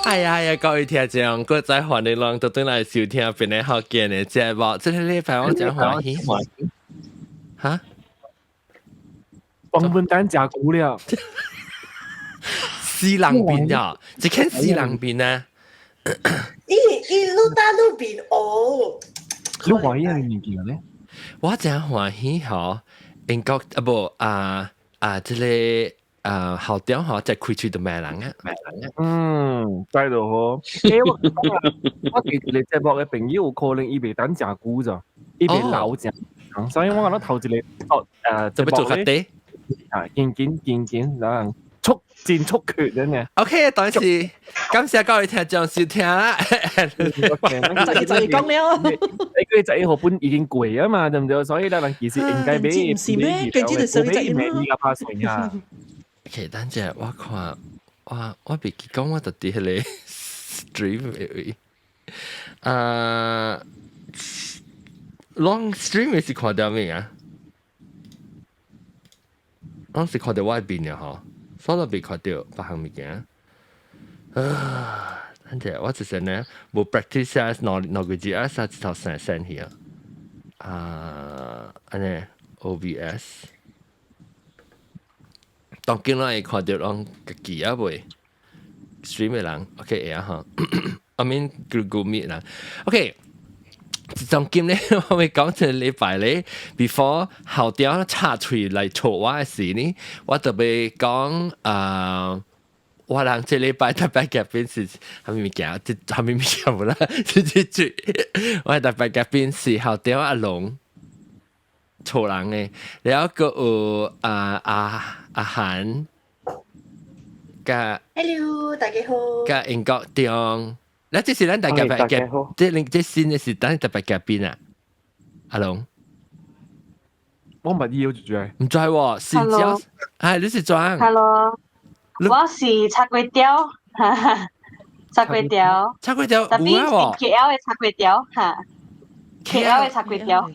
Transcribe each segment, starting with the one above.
哎呀，各位聽眾，各位歡迎來到來收聽本嚟好見嘅節目。這個禮拜我真歡喜。嚇？黃本蛋食久了。四人邊呀？一間四人邊啊？伊路打路邊哦。你歡喜嘅物件咧？我真歡喜嗬，英國啊不這個校長嗬，在開出到咩人啊？知道嗬。我記住你節目嘅朋友可能伊袂等食久咋，伊袂老食，所以我講到頭一個就要做法啲啊，見啦，速戰速決嘅呢。OK， 當時感謝各位聽眾收聽啦。就講了。你嗰隻號本已經貴啊嘛，對唔對？所以咧，人其實應該俾唔是咩？跟住就上隻咩依家拍水啊。OK，等陣我看，我別記講我到底係你 stream 嘅long stream 是看到咩啊？我是看到外邊嘅嗬，所以未看到別項物件。等陣我就是呢，冇 practice 啊，攞個字啊，三頭三去啊，安尼 OBS。當今我看到啷個機啊未 stream 嘅人 ，OK 啊哈，I mean Google Meet 啦 ，OK。當今咧，我咪講一禮拜咧 ，before 校長插嘴嚟嘈我嘅時呢，我特別講我人這禮拜特別嘉賓是係咪物件？係咪物件冇啦？我特別嘉賓是校長阿龍。錯人嘅，然後個有阿涵，加 Hello， 大家好。加英國中，嗱這是咱大家嘅，這新嘅是咱特別嘉賓啊，阿龍，我唔係要住住，唔知喎，是叫，係你是裝 ？Hello， 我是叉粿條，叉粿條，叉粿條，特別是 KL 嘅叉粿條嚇。KL 嘅叉粿條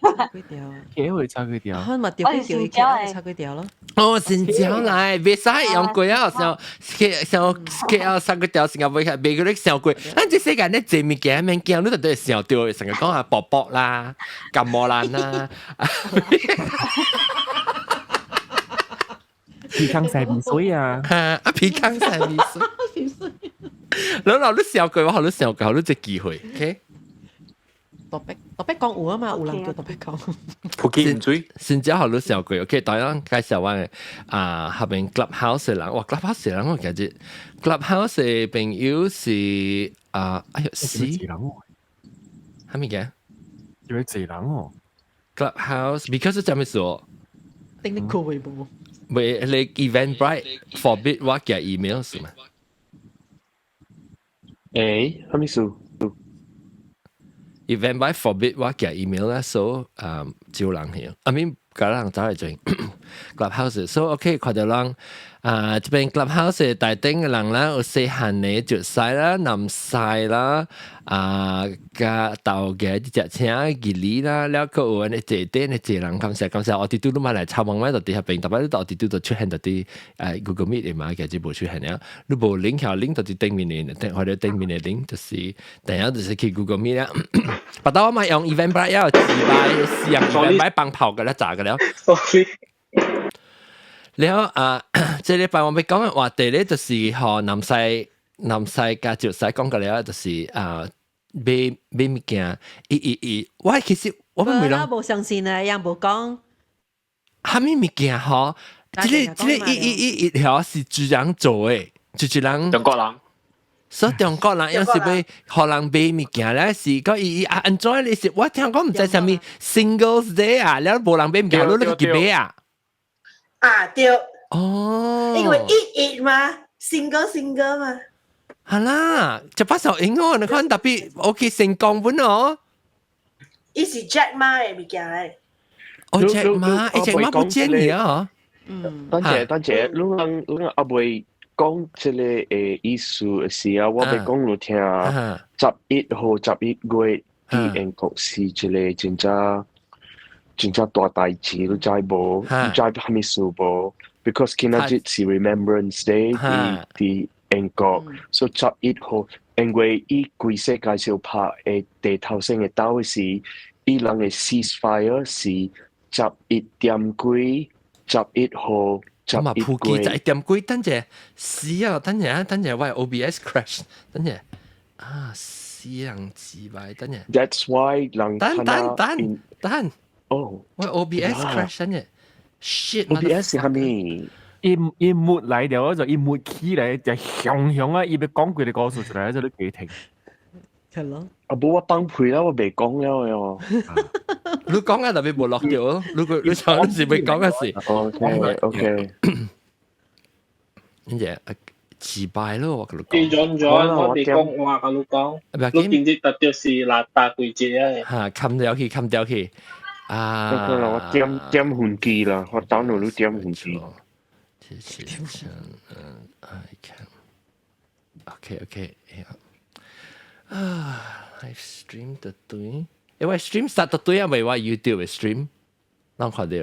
，KL 嘅叉粿條，我咪調叫 KL 嘅叉粿條咯。哦，新疆來，別使用貴啊！像 KL 叉粿條，新加坡係別個啲上貴。咱這世界咧做物件，物件你都係上吊，成日講下薄薄啦、金毛蘭啦。皮康細米水啊！皮康細米水。老你上貴，我學你上貴，學你隻機會 ，OK。特別講有啊嘛，有人叫特別講。普及唔水，先之後都上過 ，OK。當然介紹我下邊 Clubhouse 嘅人，哇 Clubhouse 嘅人我記住 ，Clubhouse 嘅朋友是哎呦死，係咪嘅？要佢濟人哦 ，Clubhouse，because 做咩事？定你個微博。喂，你 Eventbrite forbid 我嘅 email 是嘛？誒，係咪事？Eventbrite forbid 我嘅 email 啦，所以招人去。I mean 個人走嚟做 Clubhouse，所以 OK 看到人這邊 Clubhouse 大頂嘅人啦，有細漢嘅絕曬啦、南曬啦，加豆嘅啲隻青吉利啦，แล้วก็有呢這啲呢這人咁成，我哋都買嚟參望咩？到底係邊？特別我哋都出現到啲Google Meet 嘅嘛，其實冇出現啊。你冇 link 條 link 到啲頂面嘅，或者頂面嘅 link 就是第一就是去 Google Meet 啦。不過我咪用 Eventbrite 有自擺試用 Eventbrite 幫炮嘅啦，炸嘅了。แล้ว這禮拜我咪講嘅話題咧，就是和南西加潮西講嘅了，就是買物件，我其實我咪啦，冇相信啊，人冇講。蝦米物件嗬？這條是主人做嘅，就人中國人。所以中國人有時會可能買物件咧，是個安怎你是我聽講唔知啥物 Singles Day 啊，แล้ว冇人買物件，你去幾買啊？啊對，因為一嘛 ，single 嘛，係啦，就把手影哦，你看特別 OK 成功本哦，伊是 Jack Ma 嘅物件嚟，哦 Jack Ma不見你啊，等陣，你阿妹講這個意思是啊，我哋講你聽11號11月啲英國是這個真正大代志，你知無？你知係咪事無？Because 今日是 Remembrance Day，英國，所以11號，因為伊規世界上拍嘅地頭先嘅刀是伊人嘅 ceasefire 是11點幾11號咁啊，普及1111點幾，等陣死啊！等陣喂 OBS crash， 等陣啊，死人自敗，等陣。That's why 人等，哦，喂 OBS crash， 等陣 shit。OBS 是蝦米？一抹嚟掉就一抹起嚟就響啊！伊要講佢哋告訴出嚟，就你幾停。係咯。啊，冇我幫配啦，我未講了哟。你講啊，特別冇落掉咯。你上嗰時未講嘅事。OK。跟住自敗咯，我同你變講。咗，我哋講話個老講，你見啲特別是辣大季節啊。嚇，冚掉去。啊。嗰個啦，我點換機啦，我 download 咗點換機。I can。OK，啊，live stream 特對，因為 stream start 特對啊，未話 YouTube 嘅 stream，啷看到？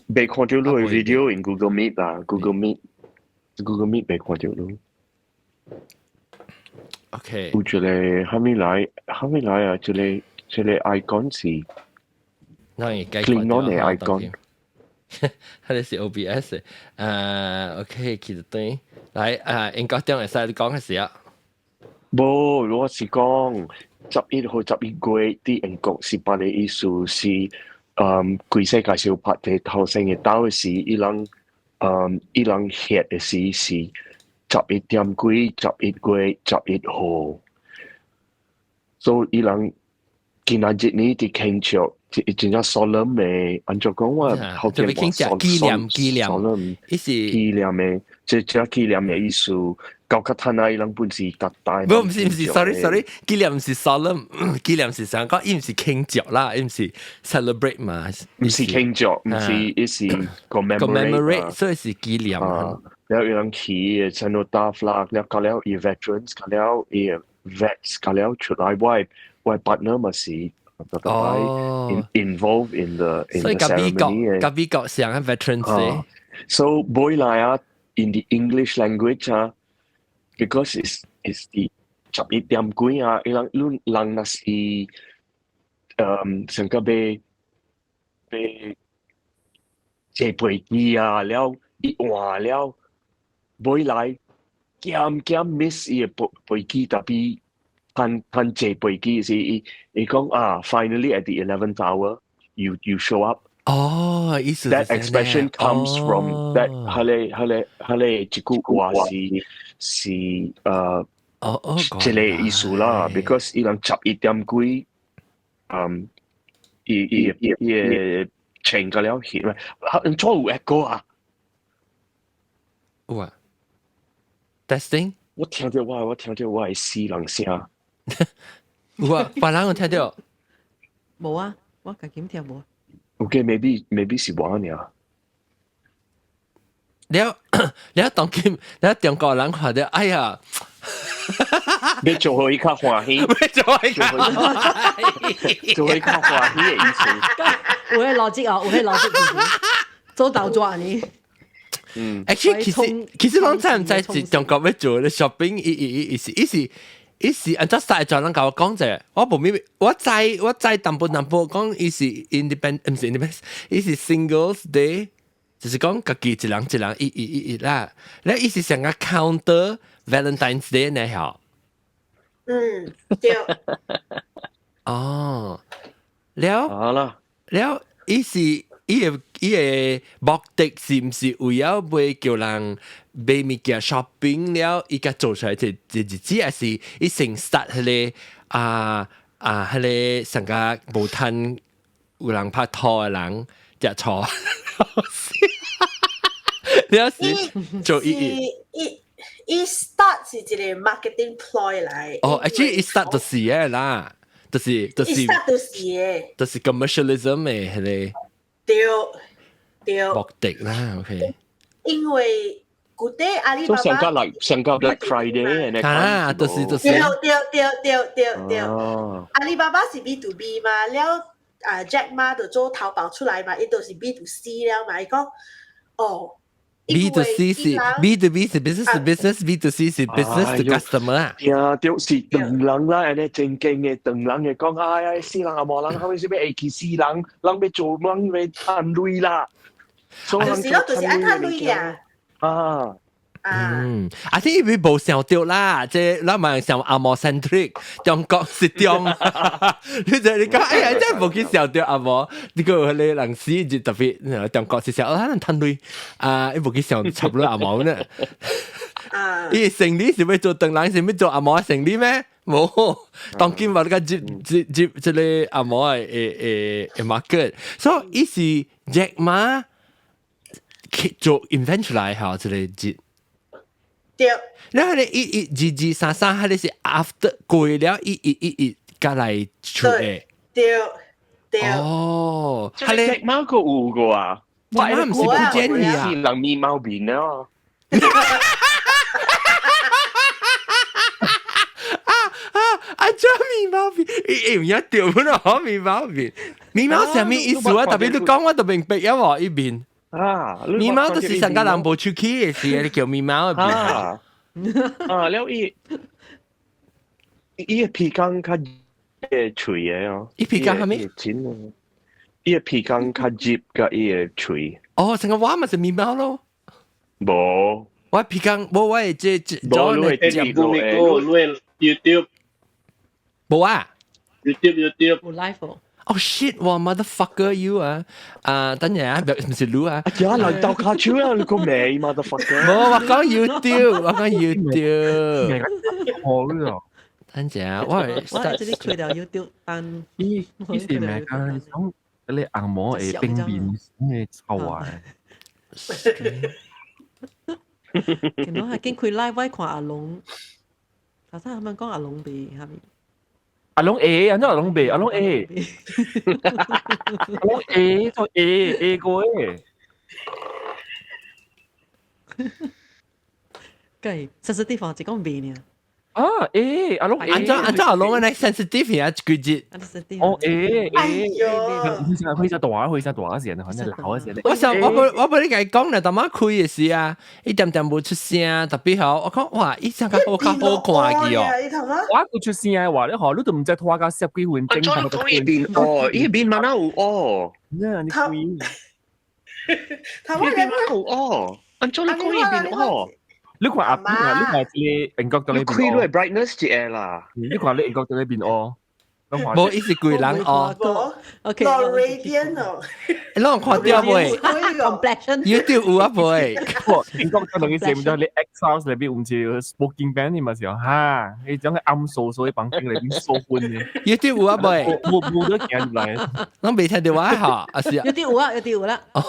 未看到你 video in Google Meet 啦，Google Meet 未看到你。OK。有一個蝦米來啊？這個 icon 是。那你該 click on 嘅 icon。係是 OBS 嘅，OK， 其實對，嚟英國點嚟曬你講嘅事啊？冇，我是講11號11月啲英國是辦嘅意思是，規世界上拍嘅頭先嘅刀是伊人歇嘅時是11點幾11月11號，所以伊人今日呢啲慶祝。真正 solemn 嘅，按照講話後天話 solemn， 紀念嘅，即紀念嘅意思。舊卡坦啊，伊人本是特大。唔是 ，sorry， 紀念唔是 solemn， 紀念是想講，伊唔是慶祝啦，伊唔是 celebrate 嘛，唔是慶祝，唔是，伊是 commemorate， 所以是紀念。แล้ว伊人起嘅 cenotaph 啦，แล้วก็แล้วอี veterans，ก็แล้วอี vets，ก็แล้ว出來外 partner 嘛是。involved in the ceremony. 甲美國上嘅 Veterans Day. So boy like in the English language because it's the 11點幾啊，伊人那是成個被坐飛機啊，了伊換了 boy like 減 miss 伊個飛機特別。看這飛機是伊講finally at the 11th hour you show up。哦，意思 that expression comes from that 佢哋一句話是這個意思啦 ，because 伊人11點幾伊請個了去，錯有 echo 啊？有啊 ，testing。我聽到我係死人聲。有啊，別人有聽到。冇啊，我自己聽冇。Okay，maybe 是我呢。你當今你中國人看到，哎呀，你做好伊較歡喜，做好伊較歡喜嘅意思。有迄邏輯啊，有迄邏輯，做倒轉呢。actually 其實我真唔知係中國要做嘅 shopping， 伊是按照曬咗人甲我講者，我無明，我知淡薄講伊是 independent， 唔是 independent， 伊是 Singles Day， 就是講家己一人伊啦，แล้ว伊是想個 counter Valentine's Day 呢嚇？對。哦，แล้ว伊是伊個目的是毋是為了要叫人買物件 shopping 了，伊個做出來這日子，還是伊先 start 迄個迄個上個無趁有人拍拖嘅人食錯，你有時做伊start 是一個 marketing ploy 來。哦 ，actually 伊 start 就是嘅啦，就是 start 就是嘅，就是 commercialism 嘅迄個。對，目的啦 ，OK。因為古代阿里巴巴上個 Black Friday 就是。對。阿里巴巴是 B to B 嘛，了Jack Ma 就做淘寶出來嘛，伊都是 B to C 了嘛，伊講 B to C 是 B to B 是 business to business，B to C 是 business to customer 啊。呀，就是等人啦，人哋正經嘅等人嘅講，哎，死人啊，冇人後尾先俾 A 去死人，人俾做人俾攤累啦。就是咯，就是愛攤累嘅。啊。I think 佢冇想到啦，即係咱咪想阿摩 centric， 中國是中，你講哎呀，真係冇去想到阿摩，呢個你人士就特別中國是想可能攤累啊，你冇去想插咗阿摩呢？伊成理是要做鄧人，是要做阿摩成理咩？冇，當今話個接即係阿摩嘅market，所以伊是 Jack Ma 做 invent 出來嚇，即係接。對，然後咧，一三三，佢哋是 after 過了，加嚟出嘅。對。哦，係你隻貓個有個啊？我唔是不建議啊。是人面貓面啊！啊，這面包面，唔一條本來面包面，面包上面意思啊，特別你講我特別白啊喎，呢邊。面貓都是上加人無出去嘅事，你叫面貓嘅啊！了伊個皮缸較嘅脆嘅哦，伊皮缸係咩？錢啊！伊個皮缸較接甲伊個脆。哦，成個我咪是面貓咯。無，我皮缸，我係即冇你你講 YouTube 冇啊 YouTube 冇 live 喎。Oh shit！哇 ，motherfucker you 啊！等陣啊，唔是你啊！呀，嚟到卡超啦，你個名 motherfucker！冇，我講 YouTube，我講 YouTube。好咯，等陣啊，我係即係吹掉 YouTube，但伊是咩啊？講你按摩誒冰面嘅臭啊！見到係經佢 live 威看阿龍，頭先係咪講阿龍鼻下面？阿龍 A， 安怎阿龍 B？ 阿龍 A， 阿龍 A 做 A 個誒。計sensitive 就講鼻呢。啊 A， 阿龍 A， 按照阿龍嘅 sensitive 啊，佢節。哦 A， 佢就大時，反正鬧時。我俾你講啦，大媽開嘅事啊，一點點冇出聲，特別好。我講哇，依隻個好看嘅哦。我出聲嘅話，你學你都唔知拖架10幾分鐘。我講呢邊哦，呢邊慢慢有哦。呢你故意。台灣人有哦，按照你講呢邊哦。你看阿邊啊，你看你英國到呢邊。開都係 brightness 嘅啦。你看你英國到呢邊哦。冇意思貴人哦。OK。Floridian 哦。你攞看掉未 ？YouTube 有啊未？英國到你成咗你 X-House 裏邊唔似 smoking ban 你咪時候嚇，你將佢暗掃掃喺房間裏邊掃半嘅。YouTube 有啊未？冇得行入嚟。我未聽電話嚇，阿是啊。有啲啦。而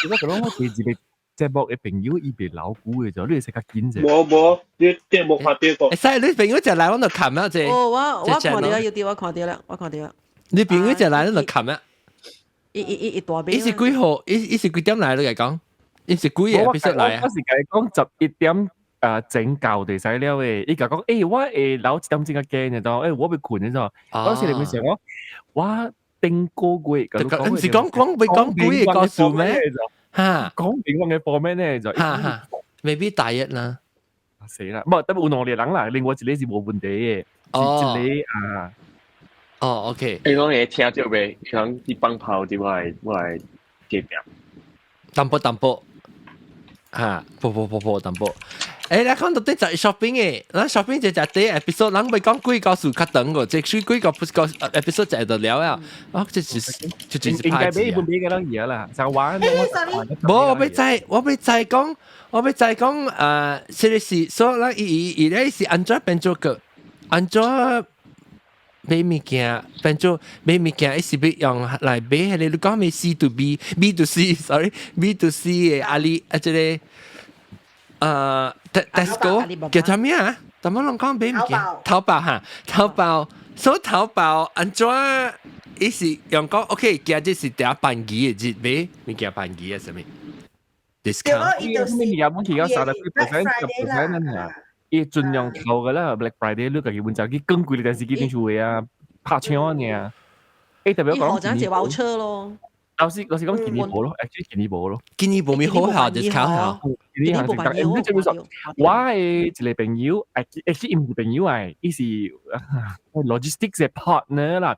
家佢攞我自己。即係嘅朋友伊邊老古嘅就，你食較緊啫。冇，你冇看到過。誒，你朋友就嚟我度冚啊！即哦，我看到有我看到啦。你朋友就嚟我度冚啊！一大邊。伊是幾號？伊是幾點嚟？你嚟講？伊是幾嘢必須嚟啊？我是講11點整教地使了誒，伊講誒我留1點鐘嘅驚嘅就，我被困嘅就，嗰時你咪成我定個鬼，唔是講被講鬼嘅告訴咩？嚇，講點講嘅貨咩咧就嚇，未必第一啦。死啦！唔係，得有兩個人啦，另外一個是冇問題嘅，哦，一個啊。哦 ，OK。你講嘢聽到未？響啲崩炮點嚟結表？淡薄嚇，薄淡薄。誒，你講到啲就係 shopping 嘅，嗱 shopping 就啲 episode，咱咪講幾個數較長個，即係幾個 episode 就喺度聊啊。哦，即係應該俾本俾嘅啦嘢啦，就玩。冇，我俾再講，是所以而家是安怎變做個，安怎買物件，變做買物件，一時俾用嚟買，係你講咩 C to B to C，sorry，B to C 嘅阿里啊，即係Tesco 叫做咩啊？怎麼講買物件？淘寶嚇，淘寶安怎？伊是用講 OK，今日是第一班機嘅日買物件班機啊，什麼 discount？咩嘢冇其他啥啦，10% 啊！伊盡量扣噶啦 ，Black Friday 你家己揾就啲更貴嘅電視機點處理啊？拍槍呢？誒特別講，學長就包車咯。老師講健尼寶咯，actually 健尼寶咯，建議冇咪好效就考下。健尼行成得，唔知做咩說，我係一個朋友，actually 唔係朋友係，伊是 logistics 嘅 partner 啦。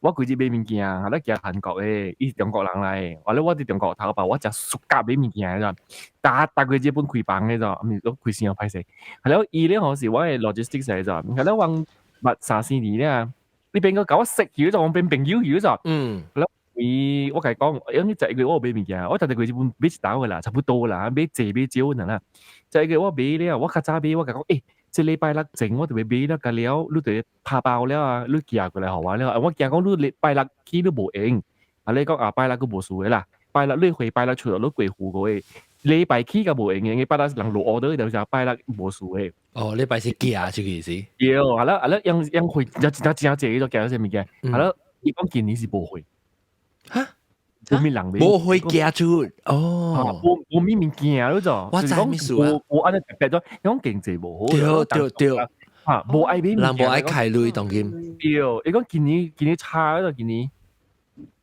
我規日買物件，係咧行韓國嘅，伊是中國人嚟，話咧我喺中國淘寶，我就暑假買物件咋，大個日本開房嘅咋，唔係都開先有派勢，係咧伊咧好似我係 logistics 嚟咋，係咧往物3-4年咧，你邊個搞我識咗就我變朋友咗咋，我同你講，有啲就係我買物件，我特地佢本買一打嘅啦，差不多啦，買借買少啦，就係我買咧，我較早買，我講這禮拜六整我就會買啦，個了，你就拍包了啊，你寄過來好玩了，我驚講你禮拜六去你無用，你講拜六佢無數嘅啦，拜六你回拜六出嚟你貴戶嘅，禮拜去個無用嘅，禮拜六人落 order 就係拜六無數嘅。哦，禮拜四寄啊，這個意思。有，係啦，讓回有真借咗寄咗咩嘅，係啦，伊講今年是無回。嚇？冇咩人冇去寄出哦，冇咩物件咯就，我知咩事啊？我安尼特別咗，講經濟無好，對，嚇冇愛買，人冇愛開類當今。對，你講今年差咗今年。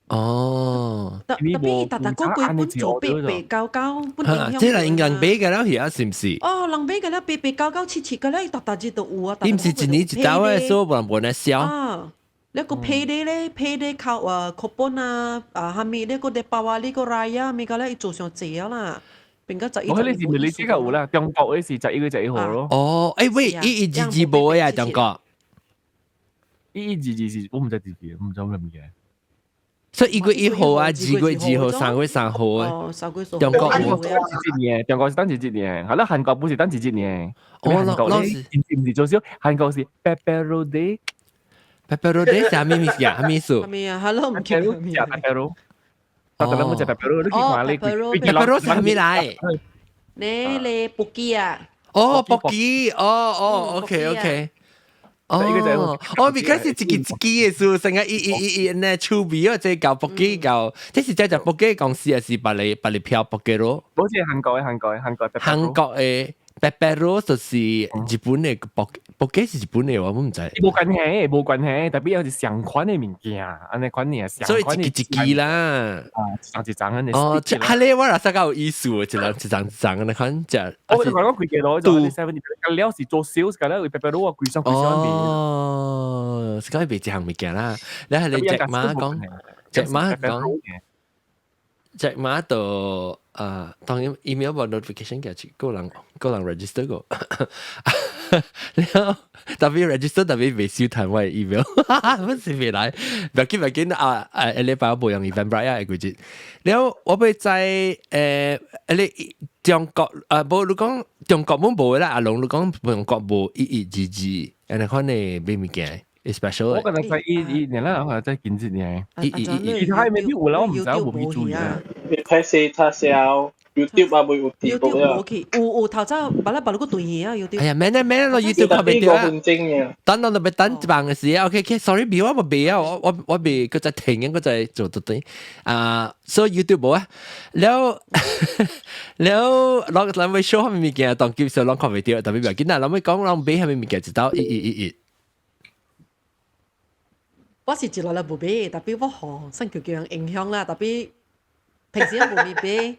哦，特別特嗰幾本做白交交，本影響。即係人俾嘅啦，而家是唔是？哦，人俾嘅啦，白交交切嘅啦，特節都有啊。你唔是一年一刀嘅，所以冇人燒。啊，你個配啲咧，配啲靠coupon啊，下面呢個啲包啊，呢個 raya 咪個咧做上謝啦。邊個就？我呢時咪你知有啦，中國嗰時就呢個就號咯。哦，誒喂，112冇啊，中國。112是我唔知幾時，唔知咩嘢。所以1月1號啊，2月2號，3月3號啊。哦，3月3號。中國是年，中國是單節年，係啦，韓國不是單節年。韓國咧唔是做少，韓國是 Pepero Day。Pepero Day 係咩意思啊？咩意思？係啊，hello 唔記得咩。Pepero。特登冇食 Pepero，你見話你 Pepero 係咩嚟？你布基啊？哦，布基，哦，OK。哦，because 是自己嘅事，成日呢儲備啊，即係搞布基搞，即係真係布基公司啊，是把你漂布基咯。好似韓國嘅 Pepero 就是日本嘅布基是日本嘅，我唔知。冇關係，特別有啲相款嘅物件，安尼款嘢相所以自己啦。一張安尼。哦，係咧，我嗱實夠有意思喎，一張安尼款就。我就講佢幾多就係料是做 sales 㗎啦，佢 Pepero 啊，貴上邊。哦，是講係別一項物件啦。你係你隻馬就當然 email 個 notification 嘅，個人 register 個，特別 register 特別未收談我 email， 乜事未來，唔緊啊！禮拜我冇用 Eventbrite 啊，嗰啲，然後我會在你中國冇你講中國冇冇啦，阿龍你講中國冇112，你看你咩物件？ special 我覺得在一年啦，或者近幾年，其他未必有啦，我唔知我冇去注意啊。你睇四叉燒 YouTube 啊，會有地步啊。有頭先把你個對嘢啊，YouTube。哎呀，咩咯 YouTube 看唔到啊。等我咪等一辦嘅事啊。OK，sorry，我冇俾啊，我俾嗰隻停嘅嗰隻做到底所以 YouTube 冇啊。แล้วลองไปโชว์ให้มันมีแกตอนกินเสร็จลองคอมเมนต์แต่ไม่แบบกินน่ะเราไม่講ลอง俾ให้มันมีแกจะ到我是一路來無買，特別我學新橋橋影響啦，特別平時我無買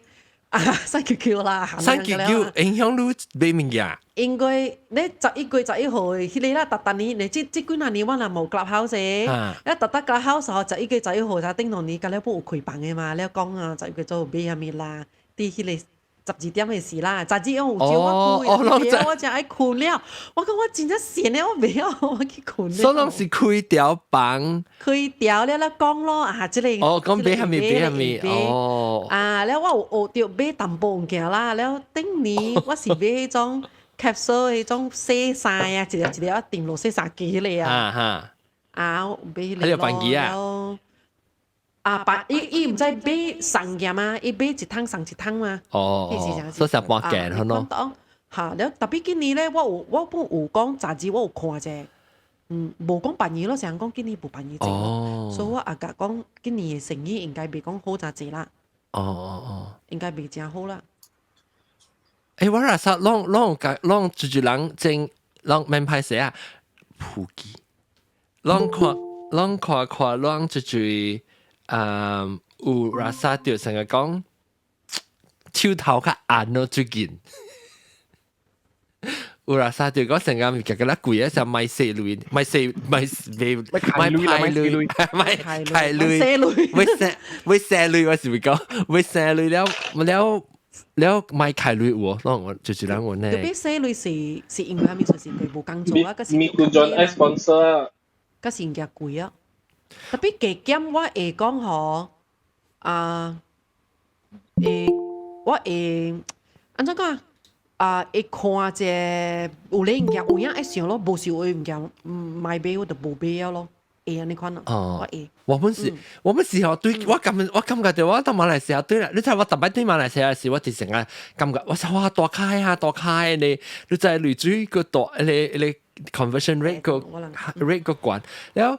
新橋橋啦，新橋橋影響你買物件。因為你11月11號迄個啦，特年你即幾廿年我若無 clubhouse，你特 clubhouse 11月11號就頂同你，甲你不有開房嘅嘛？你講啊，11月做買下面啦，啲迄個。12點嘅事啦，12點有朝我攰，我就愛困了。我講我真正閒咧，我袂曉，我去困了。所以是開條房，開條了講咯即個。講俾下面，了我有學着買淡薄物件啦，了頂年我是買迄種 capsule 迄種洗衫啊，一條定落洗衫機嚟啊。買迄個咯。伊唔知買3件嘛，伊買一桶送一桶嘛。所以成半件好咯。嚇，了特別今年咧，我本有講雜誌，我有看者，無講辦嘢咯，成日講今年無辦嘢者，所以我阿甲講今年嘅生意應該袂講好咋濟啦。應該袂真好啦。我話實，啷住人正，啷免歹勢啊，普及，啷看啷住。有拉萨掉成日講手頭較硬咯，最近。有拉薩掉講成日物件個啦貴啊，就賣四類，賣派類，賣派類，會四類我是會講，會四類แล้วไม่ขายลุยวัวน้องจุดๆแล้ว我แน่特別四類是因為係咪說是佢冇工作啊？มีคุณจอนไอสปอนเซอร์嗰時人家貴啊！特別加減我會講嗬，我會安怎講會看者有咧物件有影愛想咯，無想會物件買買我就無買咯。會安尼款咯，我會。我們時候對我感覺到我到馬來西亞對啦，你睇我特別對馬來西亞時，我直成日感覺我話哇大開你就係累積個大你 conversion rate 個 rate 個關，然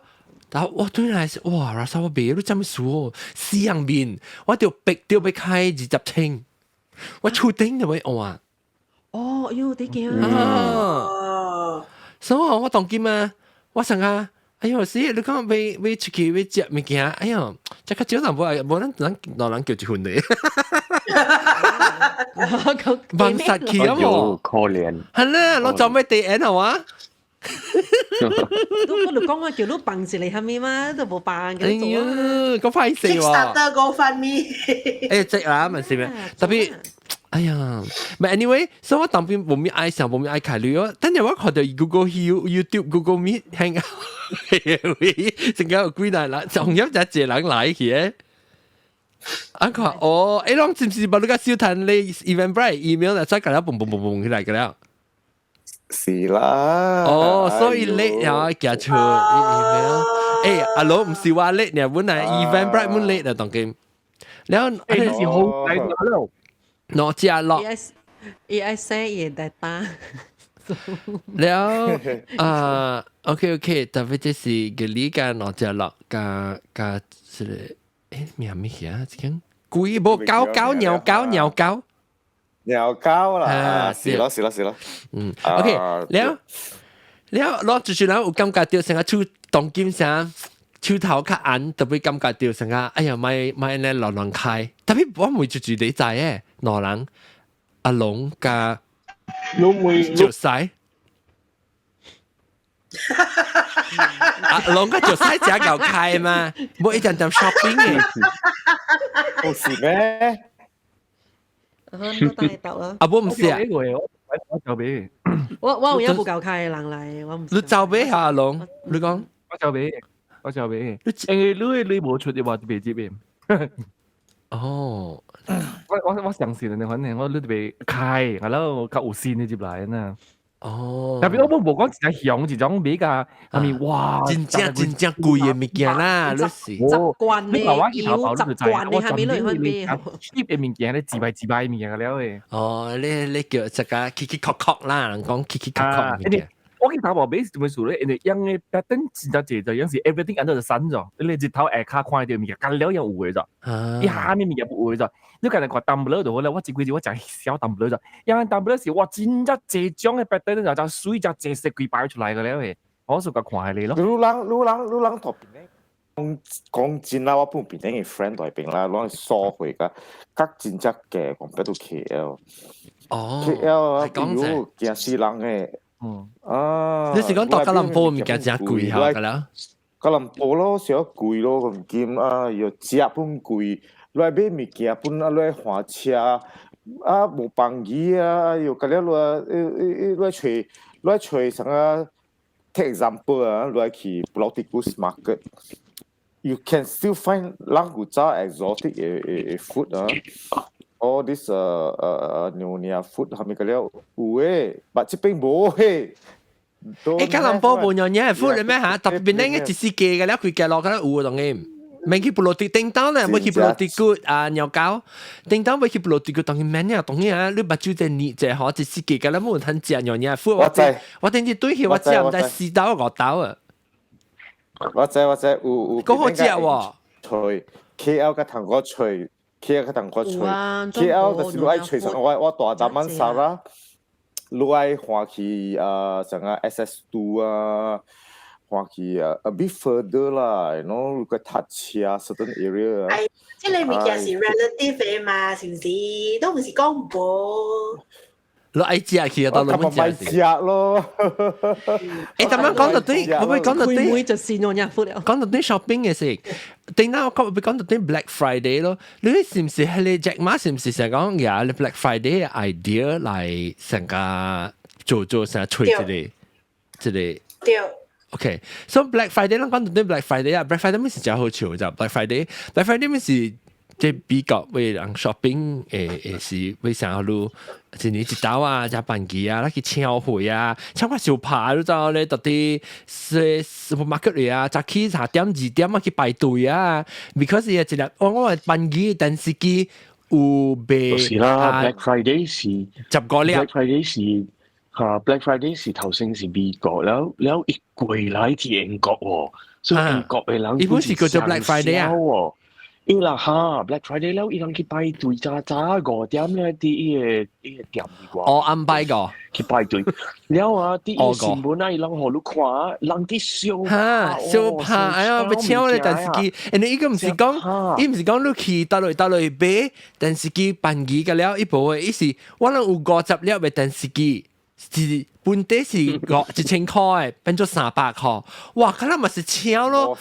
後我對嚟時哇，然後我買你真係數四樣面，我條逼開20清，我出頂就會哇。哦，喲，啲驚所以我當今啊，我成日。哎呦，是你講要出去要食物件，哎呦，即個少人冇人叫結婚嘅，忙殺佢啊喎，可憐。係啦，我做咩地眼係嘛？我就講我叫你辦事嚟係咪嘛，都冇辦嘅。哎呀，咁快死喎！Kickstarter GoFundMe。誒，即啦，咪是咩？特別。哎呀，但 anyway， 所以我當邊冇咩愛上，冇咩愛考慮咯。等陣我看到 Google YouTube、Google Meet hang out， 成個有幾難啦，仲有一隻人嚟嘅。我講哦，誒，啷知唔知把你個小攤你 Eventbrite email 就再搞到嘣起來嘅了。是啦。哦，所以你又寄出 email， 誒，阿佬唔是話你，你本來 Eventbrite 唔你啊，當佢。然後誒，你是好睇咗。攞只落 AI 寫嘢data แล้วOK 特別就是嘅呢間攞只落嘅是咩咩嘢咁貴冇交鳥交啦，是咯OK แล้ว攞住住แล้ว感覺到成個出當今成手頭較硬，特別感覺到成個哎呀咪咧亂開，特別我唔會住你在嘅羅人阿龍嘅著曬，阿龍嘅著曬只夠開嘛，冇一陣陣 shopping 嘅，冇事咩？都大到啊！阿冇唔是啊，我就俾，我有一部夠開嘅人嚟，我唔。你就俾下阿龍，你講，我就俾，你冇出嘅話就俾接嘅。哦，我上線你反正我你被開，係咯，我夠線你接嚟啊！哦，特別我冇講自己響一種比較，係咪哇？真正貴嘅物件啦，你是習慣你要習慣你係咪嚟去咩？cheap 嘅物件咧，自賣物件嘅了誒。哦，你叫這個 kiki 啦，人講 kiki 物件。我見淘寶買點數咧，人哋樣嘅 pattern 真係就樣是 everything under the sun 咗，你日頭下卡看到物件，隔了又有嘅咗，一下面物件冇嘅咗。你今日講 Tumblr 度咧，我自己我就小 Tumblr 咗，因為 Tumblr 時哇真係這種嘅 pattern 就水就這色鬼擺出嚟嘅了誒，我就講看下你咯。你人同邊咧？講真啦，我本邊啲 friend 在邊啦，攞去疏回㗎，隔真質嘅講俾到 KL。哦 ，KL 啊，屌，見死人嘅。你是講到吉隆坡物件真貴下㗎啦？吉隆坡咯，少貴咯，咁見啊，又食本貴，來買物件本啊，來換車啊，無幫義啊，又嗰啲來找什麼 ？Take example 啊，來去 Bloticus Market，you can still find 人古早 exotic 嘅 food 啊。all this Nyonya food 係咪嗰啲有誒，但係邊冇誒。吉隆坡冇Nyonya food 咩嚇？特別咧，一時記嘅咧，佢嘅落嗰啲有當然。未去布羅迪叮當咧，冇去布羅迪骨啊，鳥膠叮當冇去布羅迪骨，當然咩啊，當然啊，你目睭就你就好，一時記嘅啦，冇人食Nyonya food。我頂住對起，我只唔得4刀5刀啊。我知有。嗰好食喎。脆 KL 嘅糖果脆。KL 嘅糖果脆 ，KL 就是你愛脆上我大大晚沙啦，你愛換去成個 SS2啊，看去a bit further 啦，如果搭車 certain area 啊。即係你物件是 relative 嘅嘛，是唔是？都唔是講冇。你愛食去到你咪食咯。咁樣講到啲，可唔可以講到啲？會就善用人夫了。講到啲 shopping 嘅事，定啦，我講到啲 Black Friday 咯。你是唔是係你 Jack Ma 是唔是成日講呀？你 Black Friday 嘅 idea 嚟成個做成日推之類。對。OK，所以 Black Friday 啦，講到啲 Black Friday 啊 ，Black Friday 咩事就好潮就 Black Friday，Black Friday 咩事？即係比較為人 shopping 是為想要路，一年一刀啊，加班機啊，那去搶會啊，搶個小扒都走咧，到啲 supermarket 嚟啊，早起3點2點啊去排隊啊 ，because 有一日我班機電視機有被就是啦 ，Black Friday 是10個了 ，Black Friday 是嚇 ，Black Friday 是頭先是美國，แล้ว一季來自英國喎，所以英國嘅人一般是叫做 Black Friday 啊。伊啦哈 ，Black Friday แล้ว伊人去排隊渣5點咧，啲伊個店ดีกว่า哦，安排個去排隊，แล้ว啊啲伊新聞啊，伊人好你看，人啲燒嚇燒扒，哎呀，被搶咧電視機，人哋依個唔是講，伊唔是講你去到來買電視機辦機嘅了，一部嘅，伊是我哋有50粒嘅電視機，是本地是1000塊，變咗300塊，哇！佢哋咪是搶咯。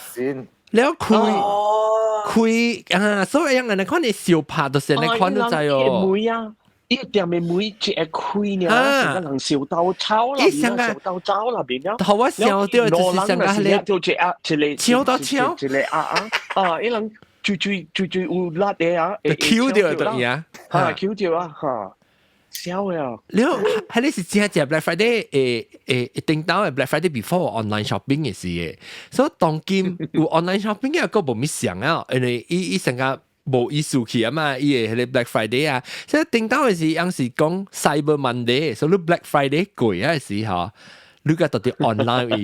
แล้วคุย所以อย่างนั้นคนใน小拍到成日看到在哦。妹啊，呢個店嘅妹只係開呢，成個人小刀炒啦，小刀炒啦邊啊。頭我笑到就是成個你就只啊，一個超到超，一個一人最有辣嘅啊，Q 掉對呀，Q 掉啊嚇。笑呀！แล้ว喺呢時只係 Black Friday 定到 Black Friday before online shopping 嘅事嘅，所以當今有 online shopping 嘅個冇咩想啊，因為伊成個冇意思去啊嘛，伊係你 Black Friday 啊，所以定到嘅時有時講 Cyber Monday，所以 Black Friday 貴啊時候。你個到底 online 買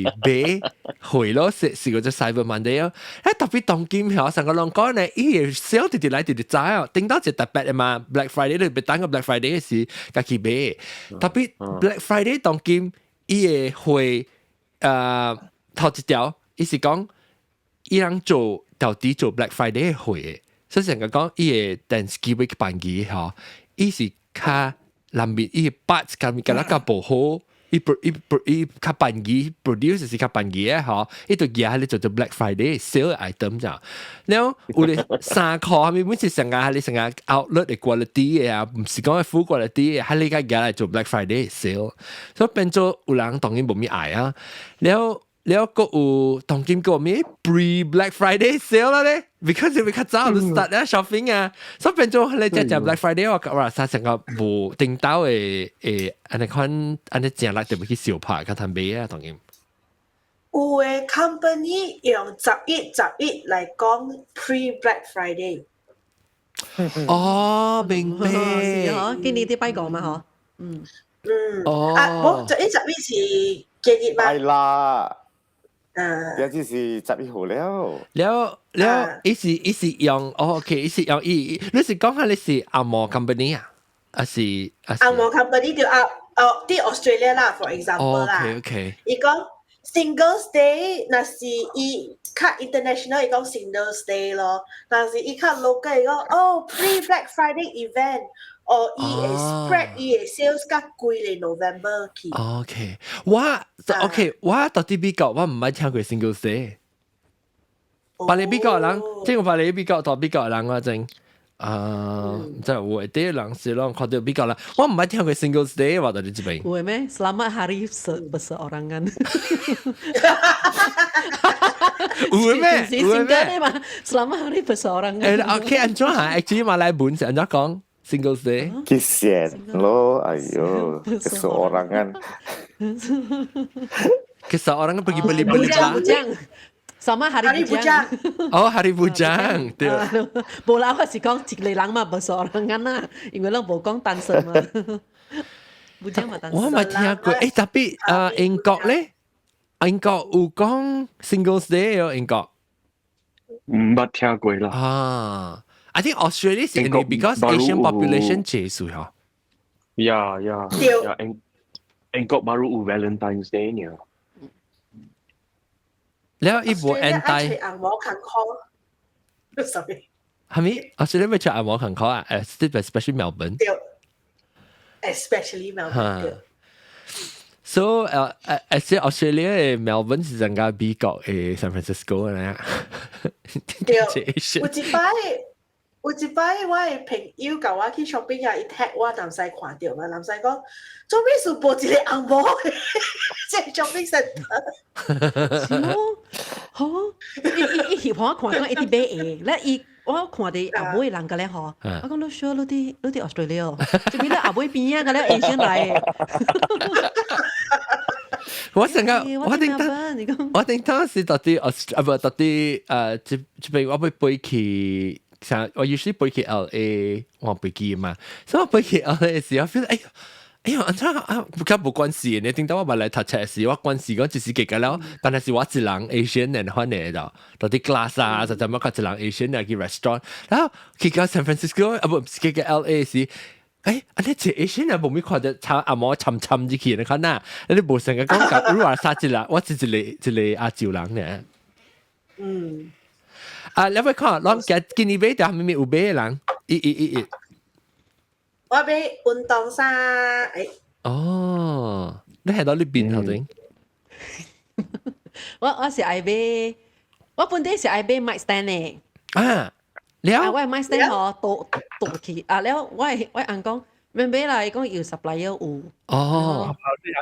回咯，是個做 Cyber Monday 咯。特別當今嚇成個人講咧，伊小直來直走啊，頂到就特別嘅嘛。Black Friday 你別等個 Black Friday 嘅時，家己買。特別 Black Friday 當今伊會頭一條，伊是講伊人做到底做 Black Friday 會嘅，所以成個講伊嘅電視機會辦機嚇，伊是較南面伊八間面個那個保護。伊較辦機 produce 是較辦機嘅嗬，伊度嘢喺你做 Black Friday sale item 咋，然後有啲3塊，咪每次成個喺你成個 outlet 嘅 quality 嘅啊，唔是講係 full quality 嘅，喺你家嘢嚟做 Black Friday sale，所以變咗有人當然冇咩愛啊，แล้วก็當今個咩 pre Black Friday sale 啦咧 ，because 你較早就 start 啦 shopping 啊，所以變咗你只 Black Friday 我話成個冇定到安尼款安尼正啦，特別去小拍佢談買啊，當然。有嘅 company 用11嚟講 pre Black Friday。哦，明白。今年啲跛講嘛嗬。冇11是幾日嘛？係啦。有啲是11號了。แล้วอีสิ用OK，อีสิ用你是講下你是阿摩 company 啊？是阿摩 company 就啲 Australia 啦 ，for example 啦。OK。伊講 Singles Day，那是伊較 international，伊講 Singles Day 咯。但是伊較 local，伊講pre Black Friday event。伊會 spread 伊嘅 sales 較貴嚟 November 去。OK，我到底比較我唔係聽過 Singles Day。巴黎比較人，即係我巴黎比較到比較人我真，即係有啲人是咯，看到比較人，我唔係聽過 Singles Day，我到底知邊？會咩？Selamat Hari Perseorangan。會咩？會咩嘛？Selamat Hari Perseorangan。OK，安怎啊 ？Actually 馬來文是安怎講？ Singles Day? Kisian lo, ayo, keseorangan. Keseorangan pergi beli-beli bujang. Sama hari bujang. Oh, hari bujang. Bola awak si kong cik lelang mah berseorangan lah. Ingat lang bokong tanser mah. Bujang mah tanser. Wah, macam aku. Tapi engkau leh? Engkau ukong Singles Day yo engkau? 唔捌聽過啦。I think Australia is only because Asian population 少數嚇。英國baru Valentine's Day 呢。แล้วอีบัวแอนไตอ่างหมอขังคอ sorry 係咪？我覺得咪做按摩很好啊，especially Melbourne。對 especially Melbourne。So Australia 嘅 Melbourne 是更加美國嘅 San Francisco 啊。對，有一擺我嘅朋友教我去 shopping 啊，伊 tag 我南西看到嘛，南西講做咩事播一個按摩嘅，即係 shopping center。是咯，好，伊翕我看講一啲買嘅，咧伊我看啲阿妹人嘅咧嗬，我講你 sure 你啲 Australia，做咩咧阿妹邊啊嘅咧 Asian 嚟嘅。我成個我定當時到啲不到啲這邊我會飛去。我 usually 飛去 LA 我飛機嘛，所以我飛去 LA 嘅時候 feel 哎呀，安怎啊？冇關係，你聽到我咪嚟讀冊時，我關係講就是幾個了，但係是我一人 Asian 人翻嚟到啲 glass 啊，就咁樣一人 Asian 人去 restaurant，然後去到 San Francisco 啊唔係去到 LA 時，安尼隻 Asian 人冇咪看到炒阿毛沉入去，你看呐，你冇成個講講，如話殺一啦，我只一個亞洲人呢。嗯。你會看，啷個今年買到咪咪有買嘅人，我買運動衫，哦，你係到呢邊頭先？我是愛買，我本地是愛買 mic stand 嘅。啊，了。我 mic stand 嗬，倒去啊，了我按講，免買啦，伊講有 supplier 有。哦。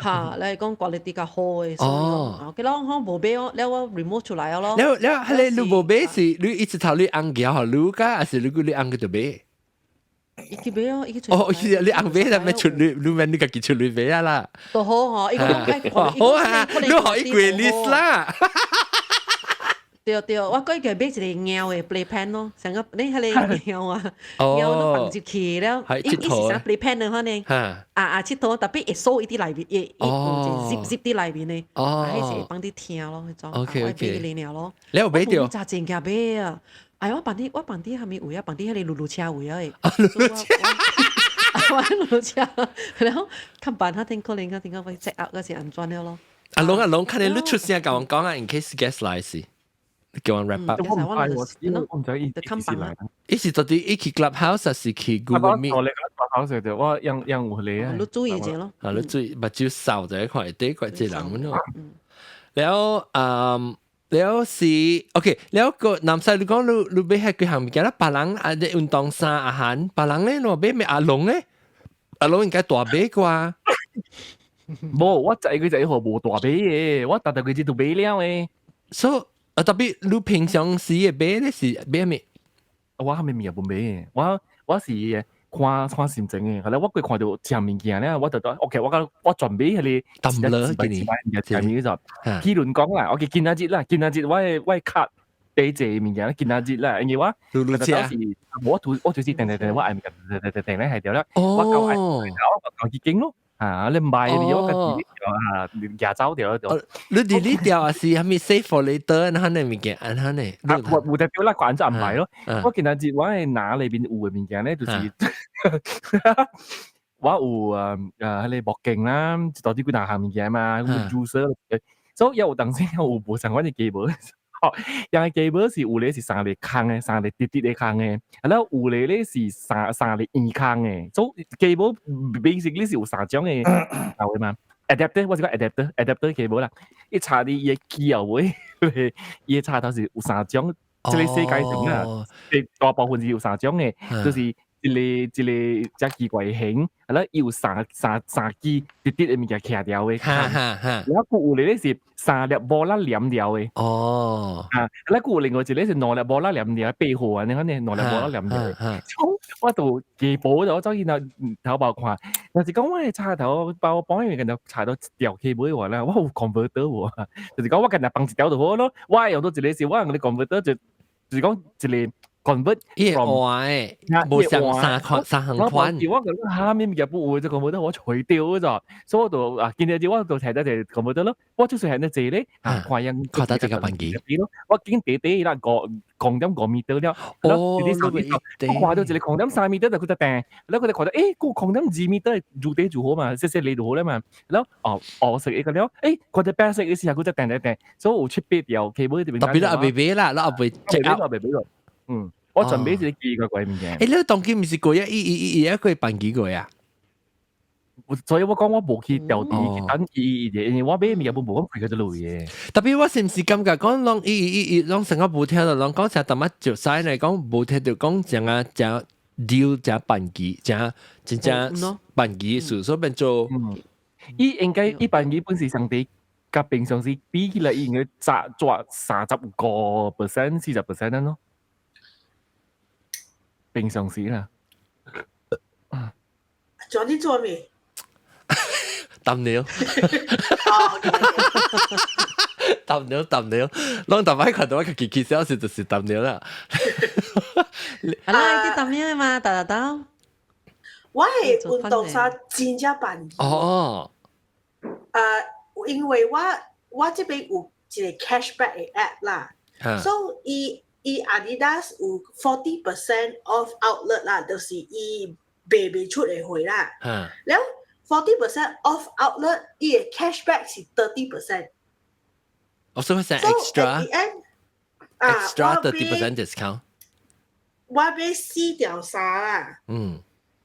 嚇，你講 quality 較好嘅。哦。佢攞我無買哦，了我 remove 出來咯。了，係你無買是你一直頭你按嘅嗬，你個還是你按嘅就買？伊去買哦，伊去出。哦，你按買啦，咪出你咪你家己出你買啊啦。都好嗬，伊講好啊，你可以 green list 啦。對，我嗰個買一個貓嘅 playpen 咯，成個你係你貓啊，貓都放入去了，伊是啥 playpen 啊？可能佚佗，特別會掃伊啲內面，伊有一 zip 啲內面嘅，係是幫啲聽咯，嗰種，我買嚟了咯。你有買掉？我揸正價買啊！哎，我幫啲係咪位啊？幫啲係你露車位啊？露車，我露車，然後看辦下聽可能會 check out 嗰時安裝了咯。阿龍，看你出聲講啊 ，in case guest 來時。叫我 wrap up。我唔知意思嚟。意思到底一去 clubhouse 還是去 Google Meet？我嚟 clubhouse 就我讓我嚟啊。你注意啫咯。你注意，目睭掃就一塊啲嗰隻人咯。แล้วสิโอเคแล้วก็นำใส่ลูกก็ลูเบ้ให้佢行物件啦，別人啊啲運動衫อาหาร別人咧我เบ้咪阿龍咧，阿龍應該大杯啩？冇，我仔佢仔何冇大杯嘅，我特佢知道杯了嘅。所以特別你平常時嘅杯咧是杯咩？我係咪面冇杯？我是看心情嘅，係啦，我佢看到食物件咧，我就講 OK，我準備係你抌啦，今年食物就議論講啦，OK，見下節啦，我 cut 俾隻物件，見下節啦，因為我露車，我就是定，我係定咧係掉啦，我夠係我結經咯。你買你我個廿走掉咗。你 delete 掉啊？是係咪 save for later？嗱，你物件，嗱你。冇得表啦，慣咗唔係咯。我見下節我係拿裏邊有嘅物件咧，就是我有喺你墨鏡啦，到啲佢拿下物件嘛，咁 juicer，所以有當時有無相關嘅基本。因為基本是有咧是三粒坑嘅，三粒滴滴嘅坑嘅，然後有咧是三粒圓坑嘅，所以基本 basically 是有三種嘅頭嘅嘛。adapter 我係講 adapter 基本啦，一插啲嘢機油嘅，嘢插頭是有三種，即係世界上啊，大部分是有三種嘅，就是一個隻機怪型，然後有三支滴滴嘅物件卡掉嘅，然後有咧是三粒波啦黏掉嘅。然後有另外一個是兩粒波啦黏掉背後啊，你睇你兩粒波啦黏掉嘅。我就基本就走去那淘寶看，但是講我係插頭包幫因為近日插到條 cable 話啦，我有 converter 喎，就是講我近日綁一條就好咯。我用到一個是我用嗰啲 converter就是講一個 convert 伊換誒，無三行寬。我覺得下面嘅不會就 convert 我除掉咗，所以我就見到我就睇到就 convert 咯。我就算係呢這咧，看樣看到這個板機，我見地啦5.5米了，哦，我看到一個5.3米就佢就定，แล้ว佢就覺得個5.2米住地住好嘛，即你住好啦嘛，แล้ว我食一個แล้ว佢就白色嘅時候佢就定，所以我出邊有 cable 特別啦，別啦，然後別 check out，我準備自己個鬼物件。你當機唔是過一個辦幾個呀？所以我講我冇去掉地，等因為我買物件冇咁貴嘅路嘅。特別我是唔是感覺講啷成個冇聽到，啷講成特乜著曬嚟講冇聽到講正 deal 正辦機正辦機數，所以變做應該辦機本是上地。甲平常時比起來應該賺30%、40%咯。平常時啦。做啲做咩？抌料。抌料，啷大擺看到我其實就是抌料啦。係啦，啲抌料嘛，打。我係運動衫真正辦機。哦。因為我這邊有一個 cashback 嘅 app 啦，所以伊 Adidas 有 40% off outlet 啦，就是伊賣出嚟貨啦。แล้ว40% off outlet 伊嘅 cashback 是30%。哦，所以係 extra 30% discount。我買4條衫啦，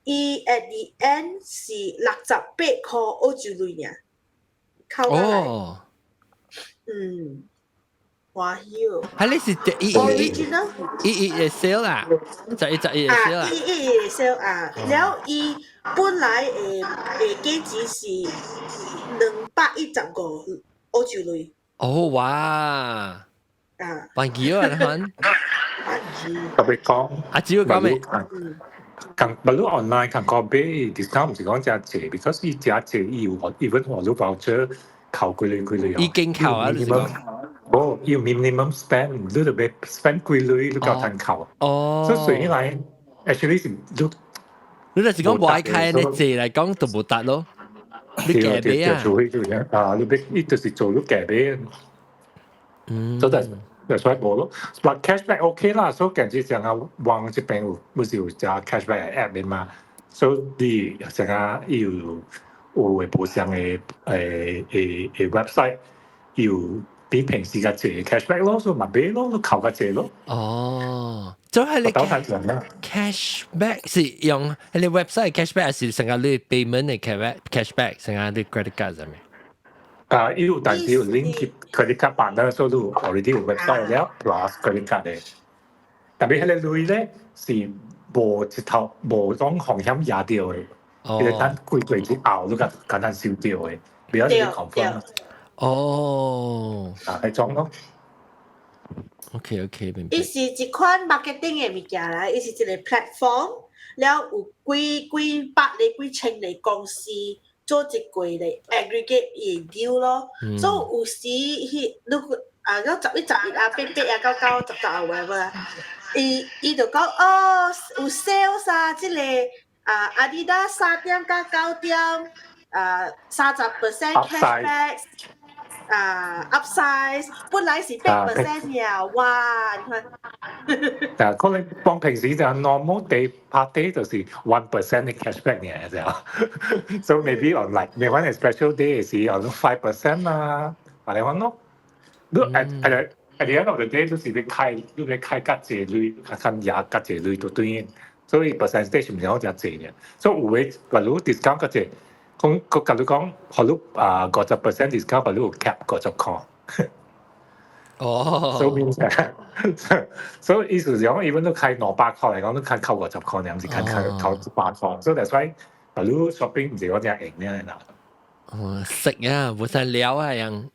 伊 at the end 是68塊澳洲銳呀。哦，華曉，係你是一 sale 啦，就一 sale 啦，一 sale 啊，然後伊本來價錢是215澳洲銳。哦哇，辦機啊，你看，特別講，阿只要講咩？càng bật lúc online càng có bé discount 唔是講價錢 because 依價錢要 even 我都 voucher 扣佢已經扣啊，你講哦要 minimum spend 你都別 spend 佢都夠攤扣哦，所以所以嚟 actually 是都你就是講冇開你借嚟講都冇得咯，你夾俾啊，做你別呢就是做咗夾俾，所以所以冇咯，但 cashback OK 啦，所以近期成日往這邊不是有隻 cashback app 嘅嘛，所以你成日有部上嘅website 要比平時嘅借 cashback 咯，所以咪俾咯，扣嘅借咯。哦，就係你 cashback 是用你 website cashback 還是成日你 payment 嘅 cashback 成日你 credit card 上面？要但係要 link credit card 辦啦，所以都 already 有 website 了 plus credit card 嘅。特別係你類咧是無一頭無種風險壓掉嘅，你等貴之後都簡單少掉嘅，比較啲 confirm。哦，係種咯。OK， 明白。伊是一款 marketing 嘅物件啦，伊是一個 platform，然後有幾百幾千個公司。做一個嚟 aggregate 研究咯，所以有時佢如果嗰11啊、8啊、9、10啊 whatever 啦，伊就講有 sales 啊，即係Adidas 3點到9點30% cashback upsize， 本來是8% 呀，哇！你看。但係可能幫平時就 normal day per day 就是 1% 嘅 cashback 嘅啫，所以 maybe on like 你揾 special day 時有 5% 啊，或者揾咯。都 at the end of the day 都是你開價值率，看價值率都對，所以 percentage 唔係好只值嘅，所以有嘅例如 discount 價值，假如講可能50% discount， 例如 cap 50塊。哦，所以意思是講，even 都開200塊嚟講，都開扣50塊，你唔是開扣100塊，所以 that's why 比如 shopping 唔是講只型咧嗱。哦，食啊，冇晒料啊樣。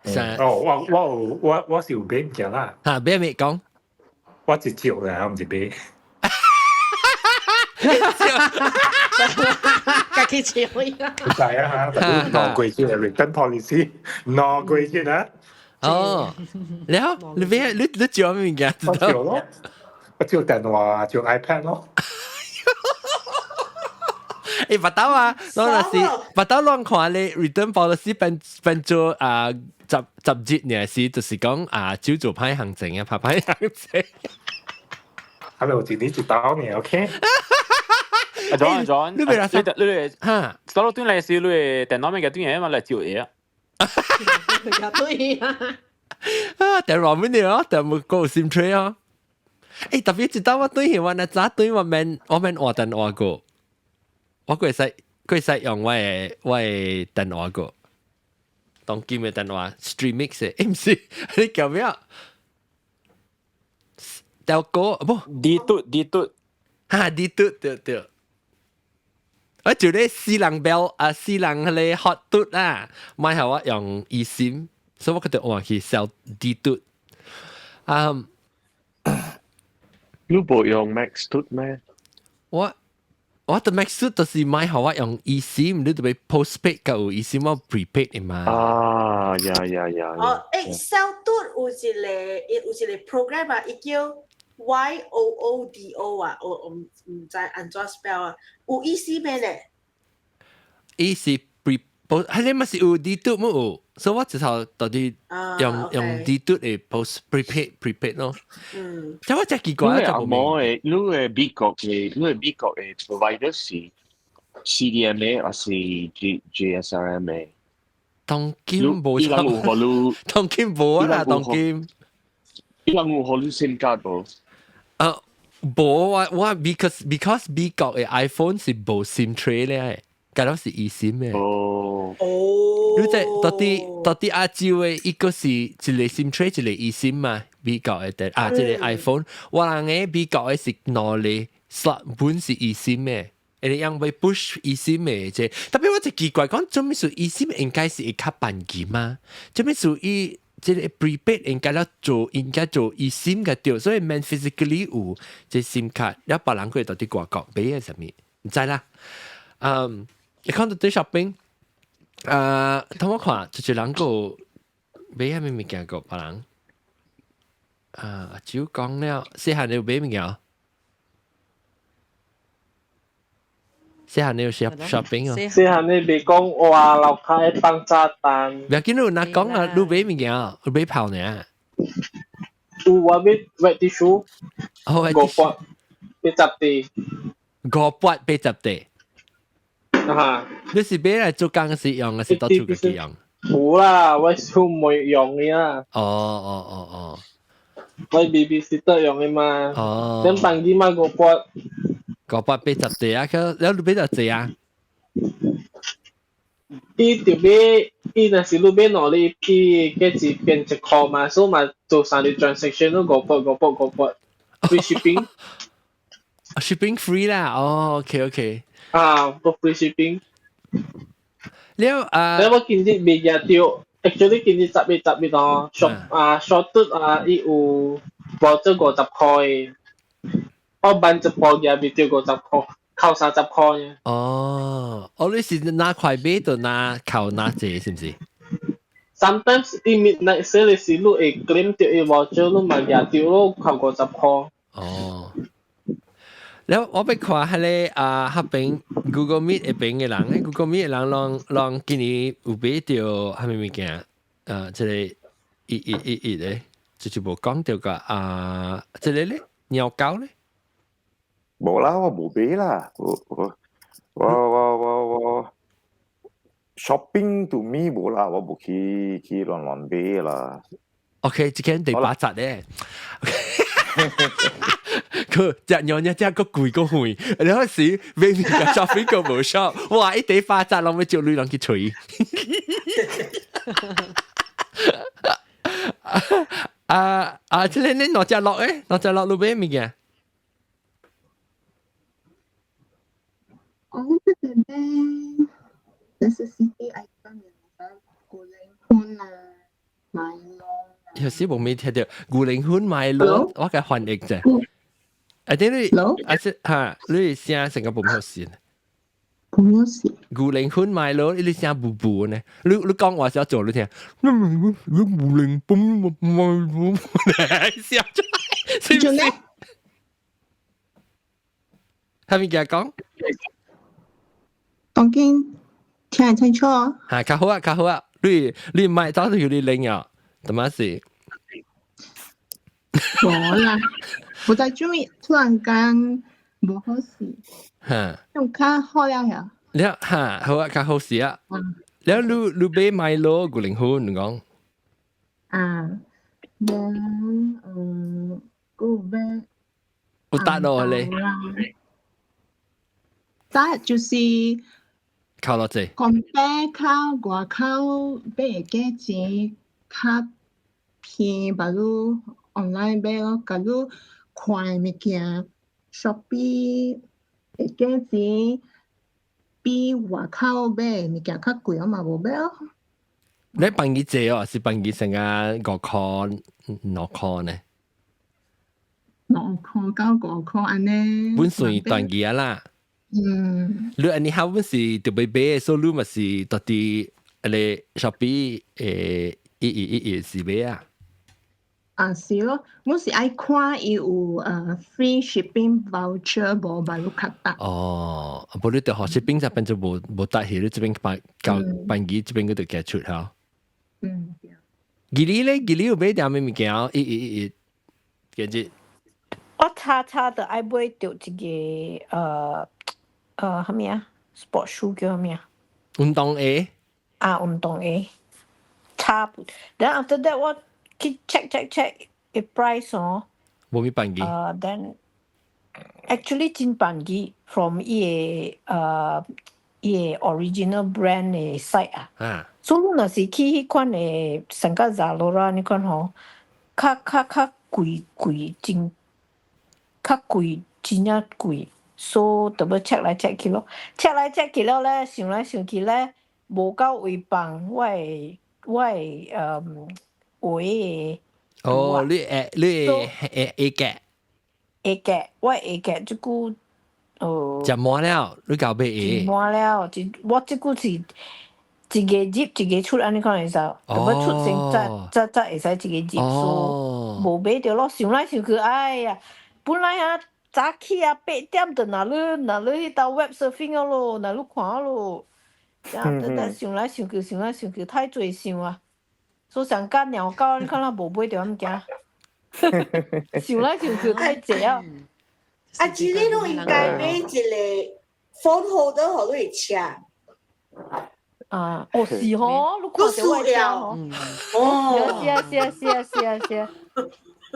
我是有買物件啦。嚇，買咩講？我一招嘅，我唔是買。家己招呀。唔知啊嚇，no 貴嘅 return policy，no 貴嘅啊。哦，然後你做咩物件？我做咯，照電話照 iPad 咯。巴豆啊，我那是巴豆亂看你 return policy 變做十節呢是，就是講朝早派行程啊，派行程。Hello，今年知道你 OK？John，你咪啦，你嚇，所有端嚟是你電腦面嘅端嘢嘛嚟照嘢啊。對啊，電腦面嘅哦，電腦個 SIM tray 哦。特別知道我對佢話那早對我們換電話個。我佢使用我嘅電話個，當今嘅電話 Streamix 嘅，唔是你叫咩啊？delco 不？D嘟嚇 D 嘟對。我做啲私人 bell 私人嘅 hot 嘟啊，買係我用eSIM，所以我覺得我去 sell D 嘟。你冇用 Max 嘟咩？我的 Max 就是買好我用 eSIM， 你就俾 postpaid 夠 eSIM 我 prepaid 嘅嘛。呀。sell 嘟有一個 program 啊，伊叫 YOODO 啊，我唔知按怎 spell 啊，有 eSIM 咩咧？伊是 pre， 係你咪是有 D 嘟冇有，所以我直頭到底用 D 嘟嚟 post prepaid 咯。但我真係奇怪，就冇誒，你嘅美國嘅 provider 是 CDMA 還是 GSRMA？ 當今冇差，當今冇啦，當今。你有冇學你 SIM 卡冇？冇我 because 美國嘅 iPhone 是冇 SIM tray 咧，嗰度是 eSIM 嘅。你即係到底亞洲嘅一個是一個 SIM tray，一個 eSIM 嘛？美國嘅一個 iPhone， 我人嘅美國嘅是攞嚟 slot 本是 eSIM 嘅。你用ไป push eSIM 嘅啫，特別我就奇怪講，做咩數 eSIM 應該是會較便宜嘛？做咩數即係 prepaid 應該做 eSIM 嘅調，所以 man physically 有即 SIM 卡，有別人佢到底外國買嘅什麼？唔知啦。你看到對 shopping， 同我看就是人個買係咩物件個別人只要講了，細漢你有買物件？細漢你有 shopping 哦？細漢你別講話樓下嘅爆炸彈。唔要緊你嗱講啊，你買物件啊，你買炮呢？有我買 wet tissue， 5撥80地，5撥80地。你是買來做工嘅時用，還是到處嘅時用？冇啦，我係冇用嘅啦。哦。我 babysitter 用嘅嘛。咁辦啲嘛5撥。5撥80地啊，แล้ว你買到幾啊？伊條尾，伊若是路邊攞你伊嘅字變一箍嘛，所以嘛做三啲 transaction 都5撥 free shipping。shipping free 啦，OK。個 free shipping。แล้ว我見啲未日掉 ，actually 見啲10月哦 ，short 伊有保證50塊。我辦10鋪嘅，未掉50塊，扣30塊嘅。你是拿塊買就拿扣拿這是唔是 ？Sometimes 伊 midnight sale 你是你會 claim 掉伊保證，你咪日掉咯，扣50塊。แล้ว我ไป看迄個迄邊 Google Meet 嗰邊嘅人，Google Meet 嘅人讓今年有買到係咪物件？即係一咧，就冇講到個即係咧鳥狗咧。冇啦，我冇買啦，我 shopping to me 冇啦，我冇去亂買啦。OK， 即間第8集咧。佢隻樣一隻個貴個貴，你開始明明個 shopping 個冇 shop， 哇！一第8集諗咩做女人去吹？即係你攞隻落誒，攞隻落路邊物件？我覺得咧 ，necessity item 古靈歡啊，買咯。有時冇咩聽到古靈歡買咯，我嘅翻譯啫。你聲成個冇乜事。冇事。古靈歡買咯，你聲布布呢？你講話想做你聽。古靈歡買咯，笑出嚟，是唔是？他咪講，當然聽唔清楚。嚇，較好啊，較好啊，你唔係找到佢哋領啊，點解是？冇啦，我在做咩突然間冇好事，嚇，用卡好了呀。你嚇好啊，較好事啊，แล้วลูเบ้ไมโลกูลิงหุ่น講กูเบ้有答到咧，答就是靠落嚟，講買靠外口買嘅錢，較偏把路 online 買咯，假如快物件 Shopee 嘅錢比外口買物件較貴，我嘛無買咯。你辦幾隻哦？是辦幾成啊？5塊、6塊呢6塊到5塊安尼。本算斷幾啊啦？你安尼後本是特別買，所以咪是到底你 Shopee 一是買啊？是咯，我是愛看伊有free shipping voucher 無把路較大。哦，不你對學shipping這邊就冇得起，你這邊辦幾這邊嗰度寄出嚇。吉利咧，吉利有買啲咩物件？跟住我差的愛買到一個啥物啊 ？sport shoe 叫啥物啊？運動鞋運動鞋差不。Then after that 我去 check 個 price 哦。冇咩辦幾？Then actually 真辦幾 from 伊個original brand 嘅 site 啊。所以若是去迄款誒，像個 Zalora 你看吼，較貴真，較貴真正貴，所以就要 check 來 check 去咯。check 來 check 去了咧，想來想去咧，無夠位放我鞋哦，你A格，我鞋格即久食滿了，你搞買鞋？滿了，我即久是一個入一個出，安尼看會使，特別出先才會使一個入，所以無買着咯。想來想去，哎呀，本來啊早起啊8點就哪裡去到 web surfing 咯，哪裡看咯，但想來想去太濟想啊，所以上間鳥狗你看啦無買着物件，想來想去太濟啊。這裡都應該買一個 phone holder 互你車。是吼，你看到我車吼，是啊，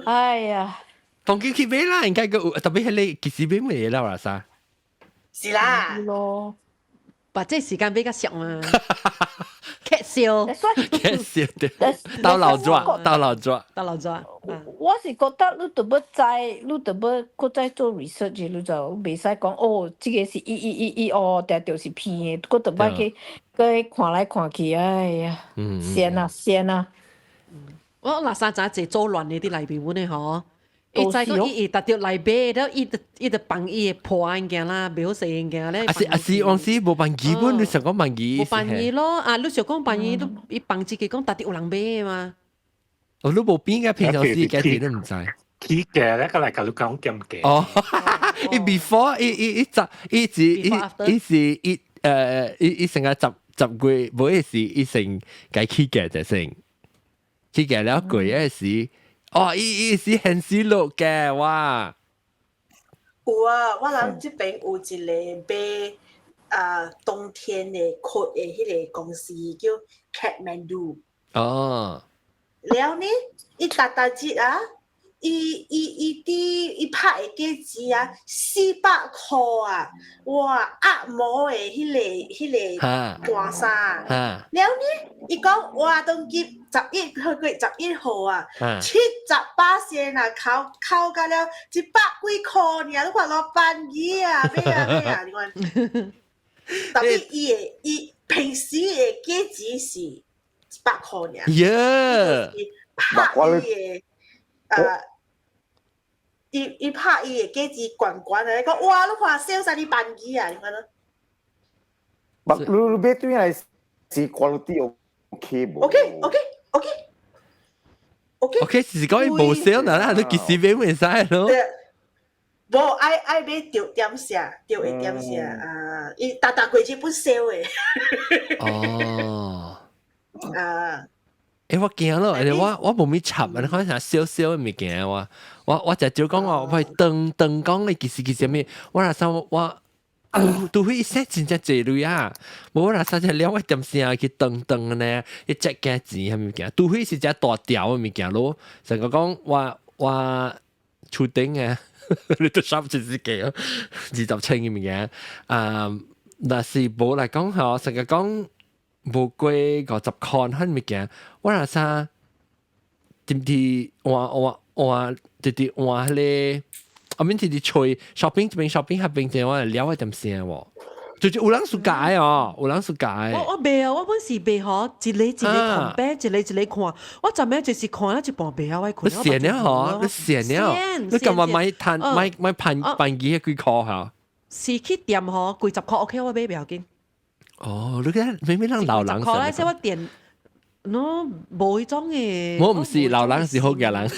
哎呀，當佢去買啦，應該個特別係你幾時買咩啦，話啥？是啦，咯，把這時間比較少嘛，劇笑的，到老抓。我是覺得你特別擱再做 research，你就袂使講哦，這個是但就是騙的，擱特別去看來看去，哎呀，先啊！我嗱三陣一做亂的啲內邊本的嗬，伊再講伊達到內邊，然後伊就幫伊破案件啦，袂好勢案件咧。是往時冇辦基本，你想講辦基？冇辦伊咯，你想講辦伊都伊幫自己講達到有人買嘛。我都冇邊嘅平常時嘅事都唔知。佢嘅咧，個嚟佢講咁嘅。哦，伊 before 伊成日十月，每一時伊成計起嘅就成，起嘅了貴一時，伊是很少落嘅哇。有啊，我諗這邊有一個買冬天的 coat 的迄個公司叫 Kathmandu。哦。了呢，伊達節啊，伊拍的價錢啊，400塊啊，哇，按摩的迄個大衫，了呢，伊講哇，當日11號啊，70%啊，扣到了100幾塊呢，你看老板姨啊，咩啊，你看，特別伊平時的價錢是100塊呢。耶！拍伊拍伊嘅價錢懸懸啊！你講哇，你看 sales 曬啲辦機啊！你看咯。你買對係是 quality OK 無 ？OK，是講伊無 sale 啦，你幾時買唔使咯？無愛買條點寫，條一點寫啊！伊逐季節本燒誒。哦。啊！我驚咯，我冇咩插，你看下少少嘅物件我就講我喂燈講你其實咩？我那時候我都會識真正濟類啊！我那時候了我點先去燈呢？一隻價錢係物件，都會是隻大條嘅物件咯。成個講我出頂嘅，你都三十幾啊，20千嘅物件但是冇嚟講嗬，成個講。無過50塊很物件，我那啥，點啲我直直換咧，我面直直吹 shopping 這邊 shopping 下邊就我了一點先喎，就是有人暑假哦，有人暑假。我未啊，我本時未嗬，一個看白，一個看，我昨暝就是看了一半白啊，我看。你閒了嗬，你閒了，你今日買盤機幾塊嚇？是去店嗬，幾十塊 OK，我買不要緊。哦，你睇明明人老人可能即係我店，喏冇呢種嘅。我唔是老人是好嘅人，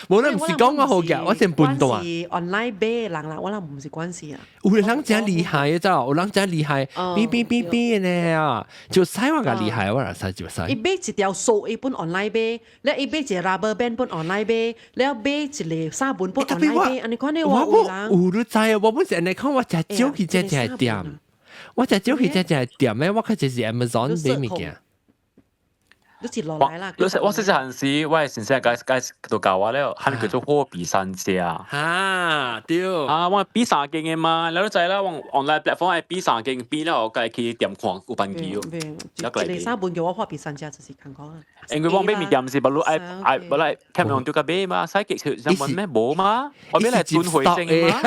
冇人唔是講我好嘅，我先半段。是 online 買人啦，我諗唔是關係啊。有人真厲害嘅，有人真厲害，嗶呢啊，就使我嘅厲害，我嚟使就使。伊買一條數一本 online 買，แล้ว伊買一個 rubber band 本 online 買，แล้ว買一個沙本本 online 買，安尼看你話有人。有你知啊，我本時安尼講，我只少去只店，我只少去只店咧，我佢就是 Amazon 買物件。都是落來啦。我識陣時，我係先生介到教我咧，喊叫做貨幣三家。嚇，對。啊，我比三件嘅嘛，你都知啦，我 online platform 係比三件比咧，我計去店看有辦機喎。一個三本叫我貨幣三家就是咁講啊。因為我買物件是不如不來聽用到個買嘛，使極少新聞咩冇嘛，我買嚟轉回正嘅嘛。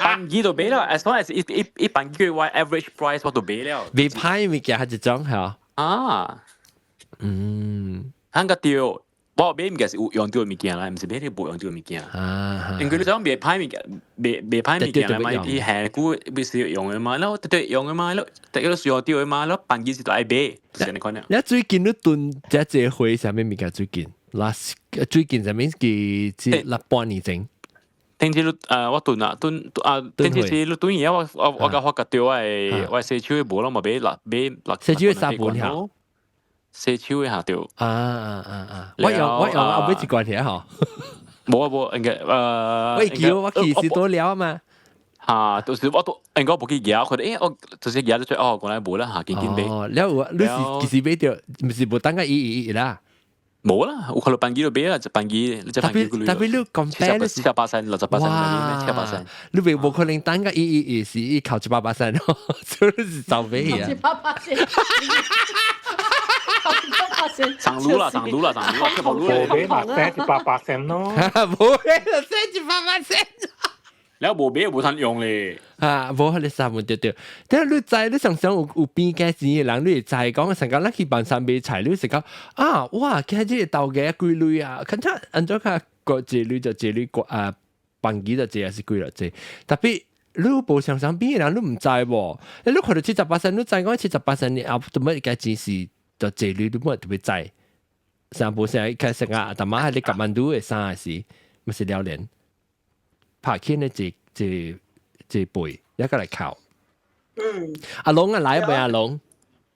辦機就買啦 ，as long as 一辦機嘅話 ，average price 我就買了。未派物件係一種係。啊，香港掉，我買物件是有用到嘅物件啦，唔是買啲冇用到嘅物件。因為你想別派物件，別派物件啦嘛，啲係股必須用嘅嘛，แล้ว對用嘅嘛，แล้วแต่ก็需要掉嘅嘛，แล้ว辦機是都愛買，是你講呢？你最近都囤只隻會上面物件最近最近上面嘅至立半年整。聽次我囤啊，聽次是囤嘢，我個發覺掉我四超嘅冇咯，咪俾四超嘅三本下，四超嘅下掉。我用俾一罐嘢嗬。冇，我其實多了啊嘛。嚇，到時我都應該冇記嘢，佢哋我就是嘢都最講嚟冇啦嚇，見俾。แล้ว你是俾掉，唔是冇等個一啦。冇啦，我kalau panggil lebih lah, panggil, tapi lu compare 7%, 8%, 7%. 你冇可能單個是靠7%咯，所以是就俾啊。上路啦，冇俾埋7%咯，冇俾7%。แล้ว冇俾冇ทัน用咧。冇你三門對，但係你知你常常有邊嘅錢嘅人，你就係講成個咱去辦三買菜，你成個哇，今日豆嘅幾類啊，看他按照佢個這類就這類辦機就這係幾類啫，特別你冇常常邊嘅人，你唔知喎，你看到70%，你知講70%你啊，做乜嘅錢是就這類，你冇特別知，上部成佢成個但係你夾萬度嘅生係咪是了連？拍片咧，這背一個嚟靠。阿龍啊，來一杯阿龍。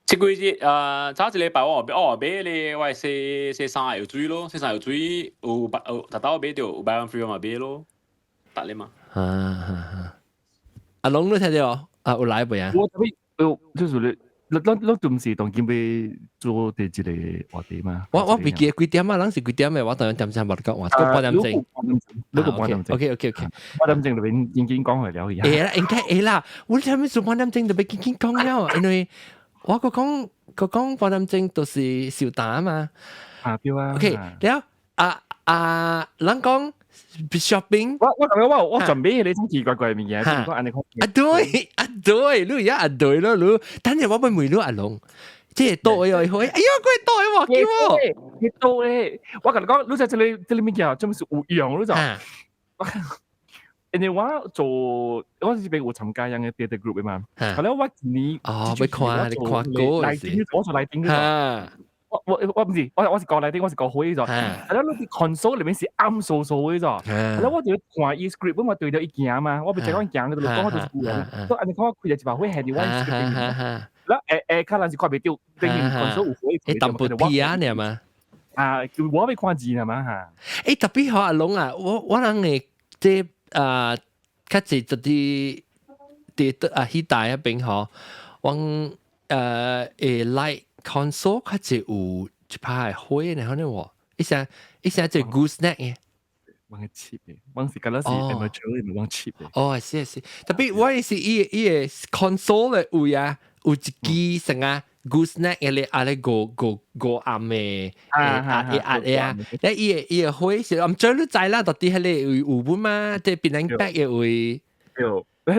這個月早一禮拜我買咧，我係4有水咯，4有水有達到買到有500 free 嘛買咯，得你嘛。阿龍你睇到有來一杯啊？我特別就是你做唔是當見俾做第一個話題嘛？我唔記得幾點啊？當時幾點嘅？我當然點先冇講，我8點正。呢個8點正。OK。8點正就俾已經講佢了而家。應該啦，我睇咩做8點正就俾已經講了，因為我講8點正都是小打嘛。對啊。OK，然後人講 shopping， 我準備你種奇怪怪嘅嘢，點講？對，你而家對咯，你等陣我俾梅阿龍，即係多又好，哎呀，佢多喎，叫我，佢多咧，我同你講，你就這裡面嘅，真係有樣，你就，因為我做，我是俾我參加樣嘅 data group 嘛，後來我你你看過，我做來賓嘅，我唔是，我是講嚟聽，我是講會咗。係咯，你 console 裏面是啱數數嘅咗。係咯，我就看伊 script，我對到一件嘛，我唔係講件嗰度講，我就是顧人。所以你講我開就話會係你 one script。แล้วข้าราชการไปติวเป็นคนสู้อุ้ยตำปุถีอ่ะเนี่ยมาคือว่าไปความจีน嘛哈特別好阿龍啊我諗嘅即較濟就啲迄代啊邊嗬我like console 較濟有一排會呢可能喎一下就 gooseneck 嘅忘記 cheap 嘅忘記嗰陣時 amateur 唔忘 cheap 嘅係特別我係伊個 console 嘅位啊有一支成啊 gooseneck 嘅咧啊咧個暗嘅啊，咧伊個灰是唔知你知啦，到底係咧有本嘛，即係變成白嘅位。有本，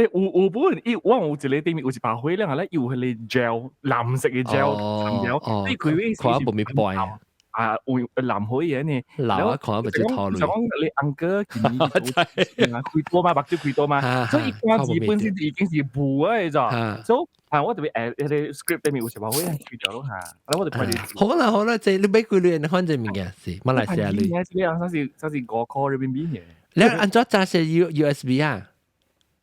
我有一個對面有一把灰咧，係咧有係咧 gel 藍色嘅 gel 藍膠，即係佢看冇咩擺。會藍灰嘢呢？藍啊，看唔知套路。就講你安哥見你開多嘛，白椒開多嘛，所以關字本身已經是補啊，就所以我特別啲 script 裏面有時話會開咗咯嚇，我哋快啲。好啦，即係你俾佢哋看隻物件是馬來西亞你。呢樣嗰時5 call 裏邊邊嘅。你安怎揸是 USB 啊？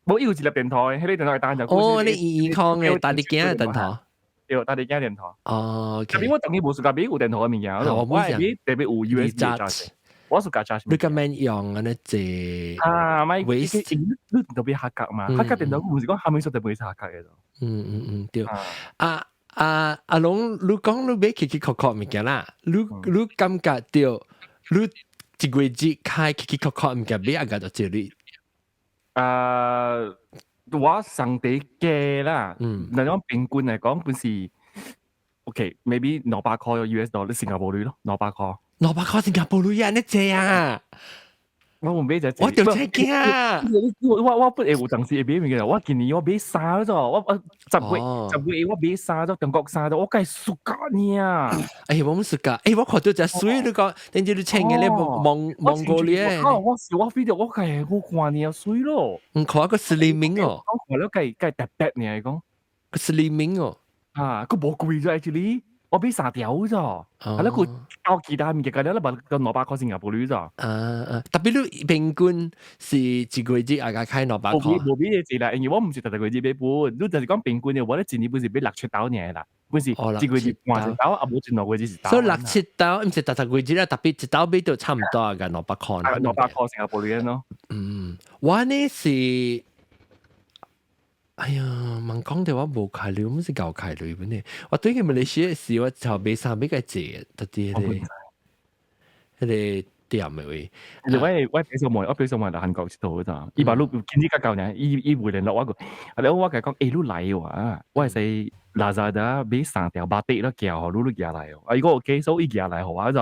冇要自立電台，喺呢電台單就。哦，你健康嘅大啲鏡嘅電台。有大啲鏡電台。哦。入邊我當然冇暑假俾有電台嘅物件，我係特別有 USB 揸。我暑假揸。你咁樣用嘅呢？即咪你特別客格嘛？客格電台唔是講下面數特別客格嘅就。對。阿龍，你講你俾奇奇確確物件啦，你感覺到你一個月開奇奇確確物件俾阿個就接你。我上地嘅啦，嗱講平均嚟講，本是 OK，maybe 200塊US dollar 新加坡鐳咯，200塊。200塊新加坡鐳啊，你借啊？我唔俾就我條車驚啊！我不會有當時俾物嘅，我今年我俾3咗，我10月我俾3咗，中國3咗，我梗係暑假呢。我唔暑假，我看到隻水你講，等住你請嘅咧蒙過你咧。我飛到我梗係好掛呢水咯。唔看個 slimming 哦，我看了梗係特別呢嚟講，個 slimming 哦，佢冇貴咗 actually。我俾3條咋，係咯，佢教其他物件，咁你把個200塊新加坡鐳咋？特別你平均是一個月大概開200塊。冇俾你字啦，因為我唔是特個月俾本，你就是講平均嘅話，你前年本是俾6、7刀嘢啦，本是一個月換刀，啊冇前2個月是刀。所以6、7刀唔是特個月啦，特別一刀俾到差唔多嘅200塊。200塊新加坡鐳咯。我呢是。哎呀，問講嘅話冇開慮，唔是舊開慮本呢。我對佢馬來西亞時，我就俾3比較借，特啲嗰啲店嘅位。我俾數埋嚟韓國度咋？伊把路見呢家舊年，伊回聯絡我個，我講你嚟喎，我係使Lazada俾3條巴蒂啦，叫你寄嚟喎。如果我寄數伊寄嚟好啊，就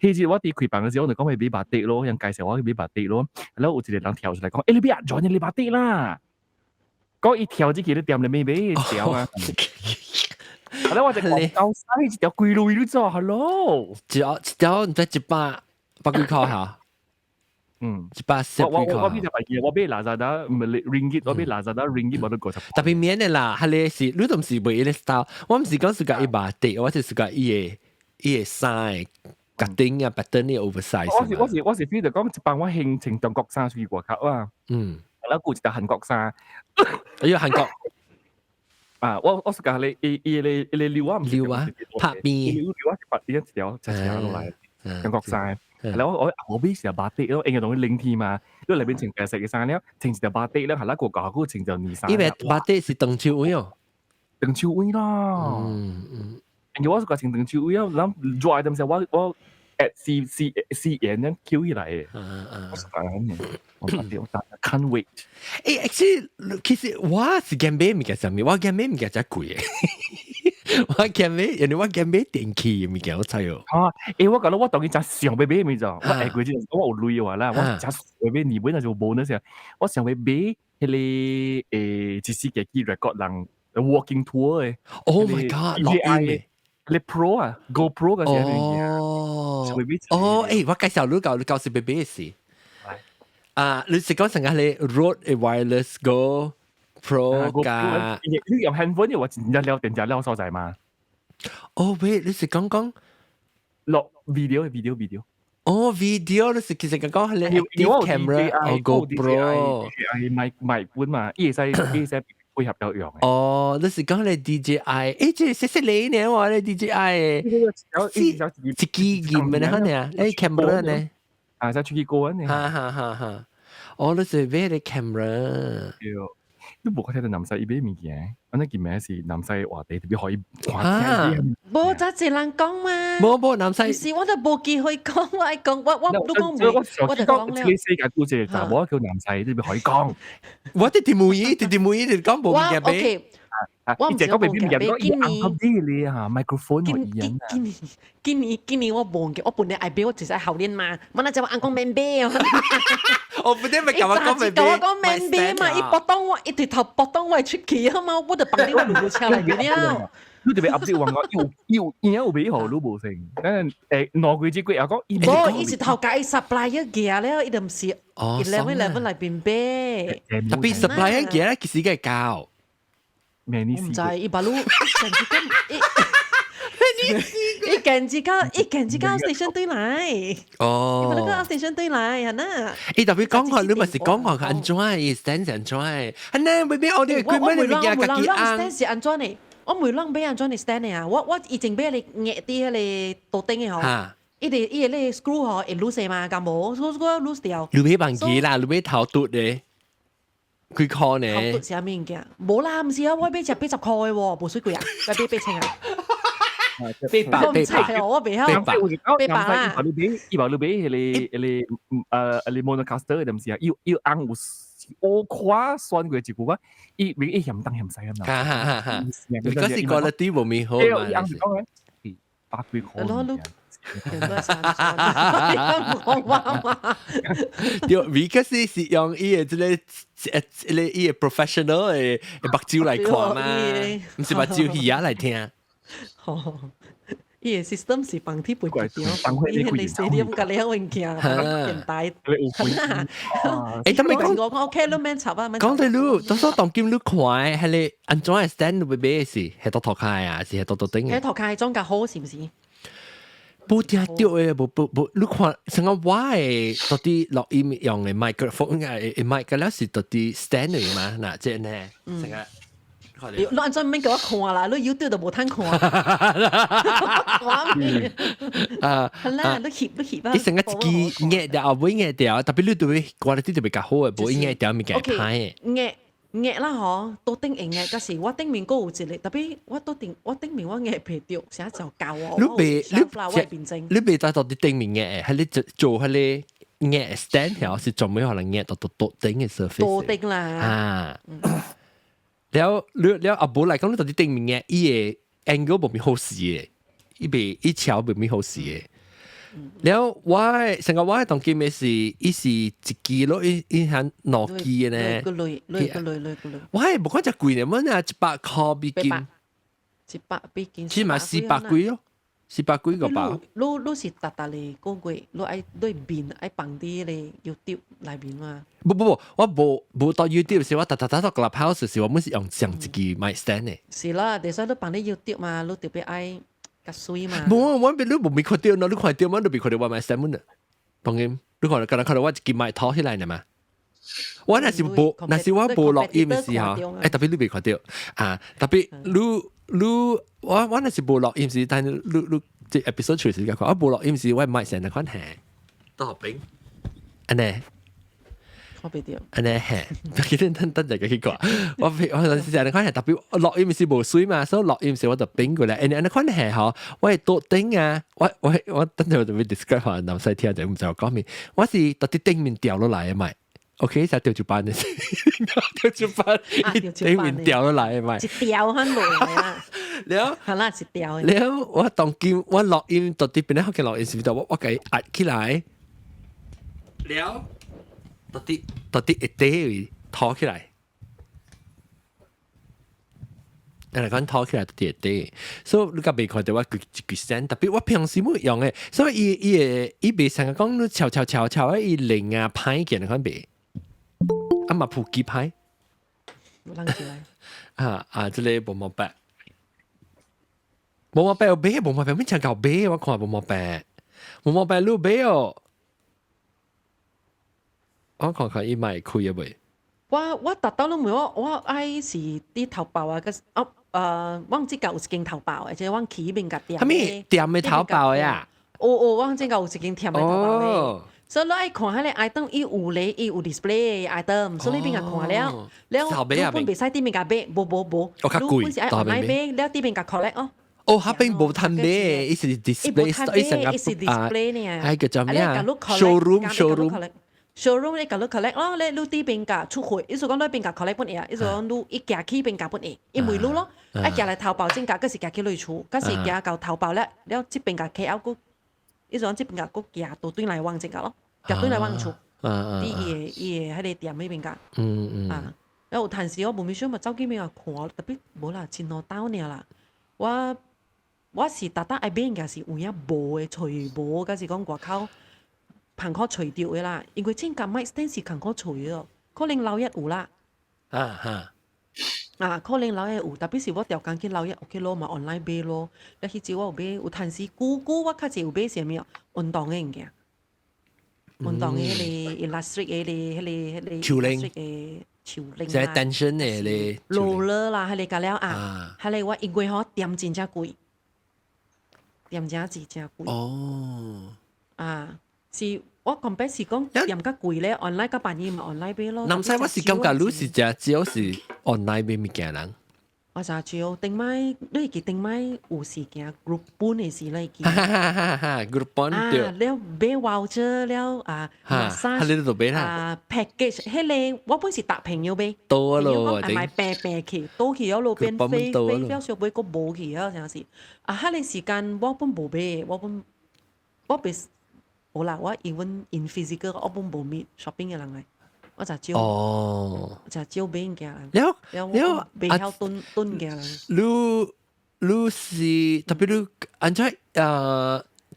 迄時我哋開辦嘅時候，我就講佢俾巴蒂咯，人介紹我去俾巴蒂咯，然後有一個人跳出嚟講，你俾人轉你巴蒂啦。講一條只記得店裏面俾條啊，係咯，我就講夠晒一條貴女都做，hello，一條唔知100幾塊嚇，140幾塊。我俾Lazada唔係 ringgit，我俾Lazada ringgit 我都過十。特別免嘅啦，係你是你都唔是買呢 style，我唔是講自己一把地，我是自己伊個衫格丁啊，白燈呢 oversize。我是 feel 就講一班我興情中國衫出去國口啊。แล้วกูจะ韓國衫，韓國我是講你撩啊，拍邊撩啊，拍邊一條落嚟，韓國衫。แล้ว我俾時候巴蒂咯，應該同佢領添嘛，因為裏邊情白色嘅衫咧，情時候巴蒂咧，係啦個舊嗰個情就二衫。因為巴蒂是鄧超威哦，鄧超威啦。因為我是講情鄧超威啊，諗 dry 嘅時候我。C 人咧 Q 起嚟，我can't wait。actually 其實我是驚買物件上面，我驚買物件真貴嘅。我驚買，人哋我驚買電器嘅物件，我猜哦。我覺得我當然真想買咩就，我嗰陣我有累話啦，我真想買日本那就冇那時候，我想買迄個一時嘅機 record 人 walking tour 嘅。Oh my god！你 Pro 啊 ，GoPro 嗰時我介紹你教識 BB 事。你是講成個你 Rode Wireless GoPro 㗎？你用 handphone 又話真係撩電話撩所在嘛？喂，你是講錄 video。哦 video 就是其實講係你 active camera 哦 GoPro 咪本嘛，伊會使配合有用嘅。哦，你是講你 DJI，即係識你呢喎，你 DJI 嘅，一支劍嘅呢？你啊，你 camera 呢？啊，使出去個呢？哈，哦，你是買你 camera。都冇睇到南西依邊物件，我呢件咩事？南西話地特別可以冇就係人講嘛。冇南西，是我都冇機會講，我講我都講唔，我就講了。呢世界故事就冇叫南西特別可以講。我哋點冇嘢，你講冇嘢俾。我唔想講嘅，今年啊，microphone 可以今年我忘記，我本來愛俾我只係後年嘛，我那就話講面俾啊。我本來咪講我講面俾嘛，一搏當我一直頭搏當我出去啊嘛，我就幫你攞車嚟了。你特別 update 話我要俾號都冇成，攞佢隻鬼又講，冇，以前頭解 supplier 嘅咧，一定唔是 11嚟邊俾。特別 supplier 嘅咧，其實嘅係教。咩意思？唔知一把路，一件之交 station 對嚟。哦，一把路個 station 對嚟，係呐。特別講話，你咪是講話安怎stand 安怎？係呐，未必我哋佢乜你嘅家己啱。stand 是安怎呢？我唔會讓俾安怎你 stand 呢啊！我已經俾你壓啲你倒頂嘅嗬。伊啲 screw 嗬，會 lose 嘛？咁冇 screw lose 掉。你俾bằng機啦，你俾頭奪咧。佢 call 呢？頭奪啥物件？冇啦，唔是啊，我俾隻80塊嘅喎，冇水貴啊，俾800啊。800，我俾下800啦。伊話你俾你 monocaster 就唔是啊，要硬我誇算佢一句話，伊嫌當嫌細咁啦。嗰時 quality 冇咪好嘛？硬講嘅，8幾塊。對，而家是用伊個伊個 professional 嘅目睭來看嘛，唔是目睭耳仔來聽。伊個 system 是幫啲背掉，伊個你四點隔離物件，現代。咁咪講我 OK 咯，免插啊，講到你，到時候當今你看係你安怎 stand 你買是係多頭開啊，是係多頂嘅。係頭開裝甲好是唔是？冇聽到誒，冇，你看成個我誒到底錄音用嘅 microphone 嘅 mic 咧是到底 stand 嚟嘛？嗱，即係呢，成個。你安怎免叫我看啦？你 YouTube 都冇通看。係啦，你翕啊！你成個自己壓掉，唔壓掉，特別你對掛啲特別較好嘅，冇壓掉咪嘅歹嘅。壓啦嗬，都頂會壓，嗰時我頂面嗰有一個，特別我頂面我壓袂掉，成日就教我。你未到到啲頂面壓，係你做係你壓 stand 條是做咩可能壓到頂嘅 surface。多頂啦。啊。แล้วอาบุ嚟講，你到底定面嘅，伊個 angle 冇咩好視嘅，伊橋冇咩好視嘅。แล้ว我成個我當見嘅是，伊是一支咯，伊係攞機嘅呢。我係冇講只貴嘅，乜啊100塊美金，100美金，起碼400幾咯，400幾個吧。你是特嚟嗰貴，你愛面愛放啲你 YouTube 內面嘛？不，我冇到 YouTube 時，我特到 Clubhouse 時，我們是用上一支 mic stand 嘅。是啦，第時你放啲 YouTube 嘛，你特別愛較水嘛。冇，我俾你冇看到，你看到我都未看到我 mic stand 乜啊？當然，你看到我一支 mic 拖起來呢嘛？我那是我冇錄音嘅時候，特別你未看到啊，特別我那是冇錄音時，但係你即 episode 隨時講，我冇錄音時，我 mic stand 款係多學兵，安尼。我俾掉，安尼係，幾多等陣嘅講，我成日看係特別錄音是無水嘛，所以錄音時我就變過來，安尼看係嗬，我係多頂啊，我等陣我就會 describe 下南西聽就唔使我講面，我是特啲頂面掉落嚟嘅咪 ，OK，就掉住班嘅，掉住班，頂面掉落嚟嘅咪，一掉喺落嚟啊，แล้ว係啦，一掉，แล้ว我當見我錄音特啲變咧，佢錄音時就我計壓起來，แล้ว到底一堆拖起來，人哋講拖起來到底一堆，所以你家未看到我一聲，特別我平時冇用嘅，所以伊未成日講你悄伊零啊派嘅，你看未？啊嘛普及派，冇諗住嚟。即係冇白。冇毛病有俾，冇毛病邊隻夠俾？我看冇毛病，冇毛病都俾哦。我看伊賣開啊未？我特登都唔我愛是啲淘寶啊，我唔知舊有一間淘寶，而且我去嗰邊個店。係咪店嘅淘寶呀？我唔知舊有一間店嘅淘寶咧。所以你愛看迄個 item， 伊有咧，伊有 display item， 所以你邊個看了，你本袂使啲邊個買，無。我較貴，本是愛 online 買，了啲邊個 collect 哦。哦，嗰邊冇攤買，伊是 display， 伊是 display 呢。係叫做咩啊 ？showroom 你甲你 collect 咯，你啲邊個出貨，意思講你邊個 collect 本嘢，意思講你一寄去邊個本嘢，因為你咯，一寄嚟淘寶正價，嗰時寄去你厝，嗰時寄到淘寶咧，了即邊個 KL 個，意思講即邊個寄到對嚟往正價咯，寄對嚟往厝，啲嘢喺你店嗰邊個，啊，有陣時我無咪想咪走幾邊個看，特別冇啦，前路到呢啦，我是特登愛買嘅是有影無嘅除無，嗰時講外口。行可除掉嘅啦，因為真價買 stand 是行可除嘅，可能老一有啦。可能老一有，特別是我條間去老一 OK 咯，嘛 online 買咯。你去招我有買，有陣時姑我較濟有買啥物運動嘅物件，運動嘅迄個 elastic 迄個球鈴嘅球鈴即係 tension 嘅咧，roller 啦，迄個甲了迄個我因為吼店真正貴，店真貴。哦。是我compare是講店較貴咧 ，online 甲辦嘢咪 online 買咯。南西我是感覺你是只有是 online 買物件人。我就招頂擺，你記頂擺有時件 group 本嘅事你記。group 本對。了買 voucher 了package， 迄個我本是搭朋友買。多咯，係買平去，多去咗路邊飛小買個無去啊，真係。迄個時間我本無買，我別。冇啦，我 even in physical 我本無面 shopping 嘅人嚟，我就招，就招俾人嘅人。了未曉蹲嘅人。你是特別你安怎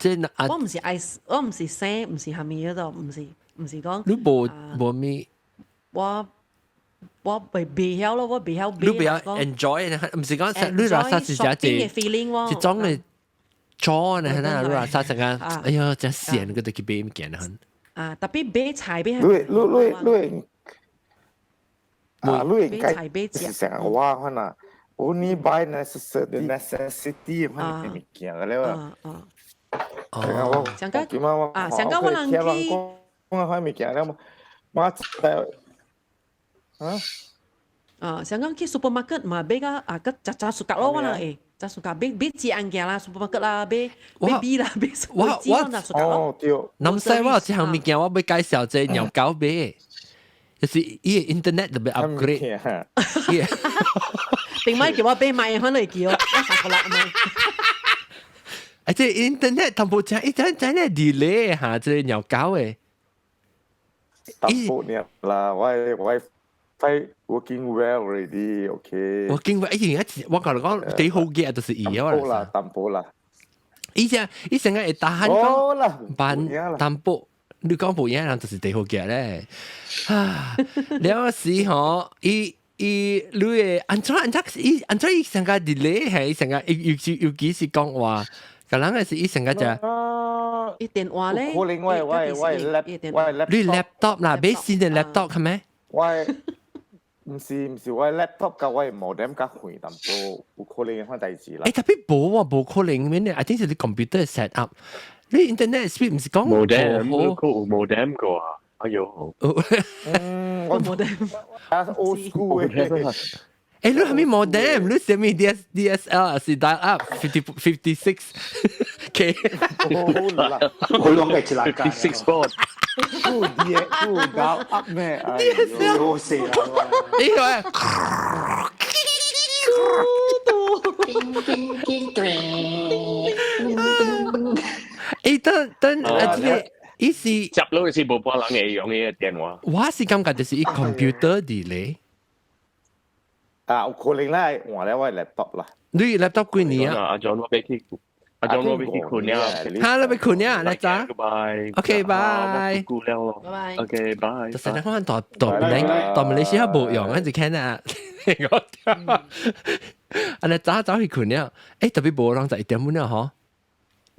即係我唔是愛，我唔是生，唔是下面嗰度，唔是講。你無咩？我未曉咯，我未曉。你比較 enjoy， 唔是講你話啥是只一種嘅。裝呢，那如果殺成間，哎呀，真閒嗰度去買物件很。特別買菜買。你是成日話可能 only buy necessity 可能物件嘅了。上間我人去。我買物件了，上間去 supermarket 嘛買個雜薯角咯，我人誒。雜薯角買幾樣件啦 ，supermarket 啦，買米啦，買雜薯角咯。南西我有一項物件，我要介紹隻鳥狗買，就是伊個 internet 特別 upgrade。定咪叫我買買可能叫，我殺個啦咪。即係 internet 淡薄真係 delay 嚇，隻鳥狗誒。淡薄呢啦，我。working well already, okay. Working well， 我講幾好嘅就是伊啊。淡薄啦。伊成日會打喊講辦淡薄，你講無嘢人就是幾好嘅咧。了時候伊你安怎伊成個 delay 係伊成個尤其是講話，個人係是伊成個就。伊電話咧。可能我你 laptop 啦，買新嘅 laptop 係咪？唔是我 laptop 甲我 modem 較遠淡薄，有可能款代志啦。特別無可能咩？I think 係你 computer set up，你 internet speed 唔是講 modem 個啊，哎呦，我 modem old school 嘅。你係咪 modem？你係咪 DSL 是 dial up 56K？ 好long嘅字嚟㗎，56 baud。dial up 咩？好死啦！呢個係。等伊是接落去是無半人會用伊個電話。我是感覺就是伊 computer delay。有可能咧，換咧我 laptop 啦。你 laptop 幾年啊？阿 John 我俾佢困呀。嚇，你俾困呀？你咋 ？OK， 拜。顧了咯。拜拜。 OK， 拜。就成日可能代馬來西亞冇用，跟住 can 啊。我อันนี้早去困了，特別無人11點半了嗬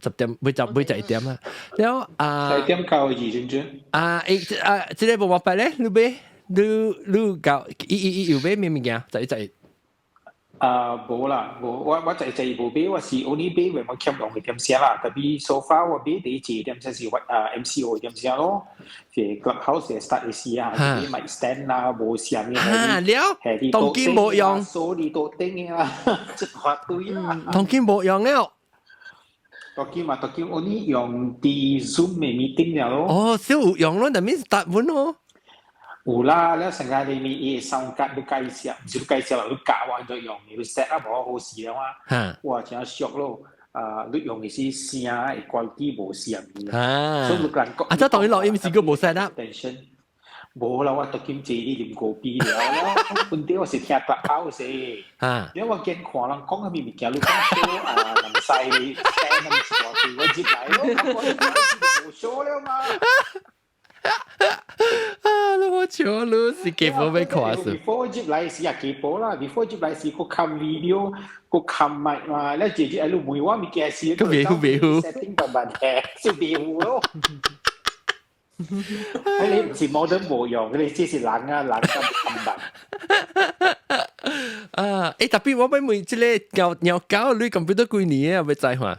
，10點每11點啊，แล้ว10點9時陣即係冇辦咧，你搞有咩物件11冇啦，我就冇俾，我是 only 俾為我 camp 用嘅點寫啦，特別 so far 我俾第一點就是MCO 點寫咯，嘅 clubhouse 嘅 start 嘅時啊，啲咪 stand 啦，冇上嘅了，當今冇用，所以都頂嘅啦，即係對啦，當今冇用了。當今 only 用啲 Zoom 嘅 meeting 了咯。哦，少有用咯，但係 start 滿咯。有啦，แล้ว成日你มี上格都介紹，唔少都介紹啦，都教我咗用，你 set up 好好事啦嘛。哇，真係 shock 咯！你用嘅是聲嘅 quality 冇事入面。所以你個人講，即係當然錄音時佢冇 set up。冇啦，我讀緊自己念過邊啦。本地我是聽白口先。因為我見看人講係咪物件，你講說能細你聽咁時話，我接嚟咯，我冇說了嘛。我笑你是幾部要看是 ？Before 接嚟是幾部啦 ？Before 接嚟是個 cam video，個 cam mic 嘛，咧姐姐喺度每話咪嘅事，個別 setting 特別嘅，少啲咯。你唔是冇得冇用，你只是懶咁 cam mic。特別我俾每即係又搞你咁多幾年啊，要知嘛？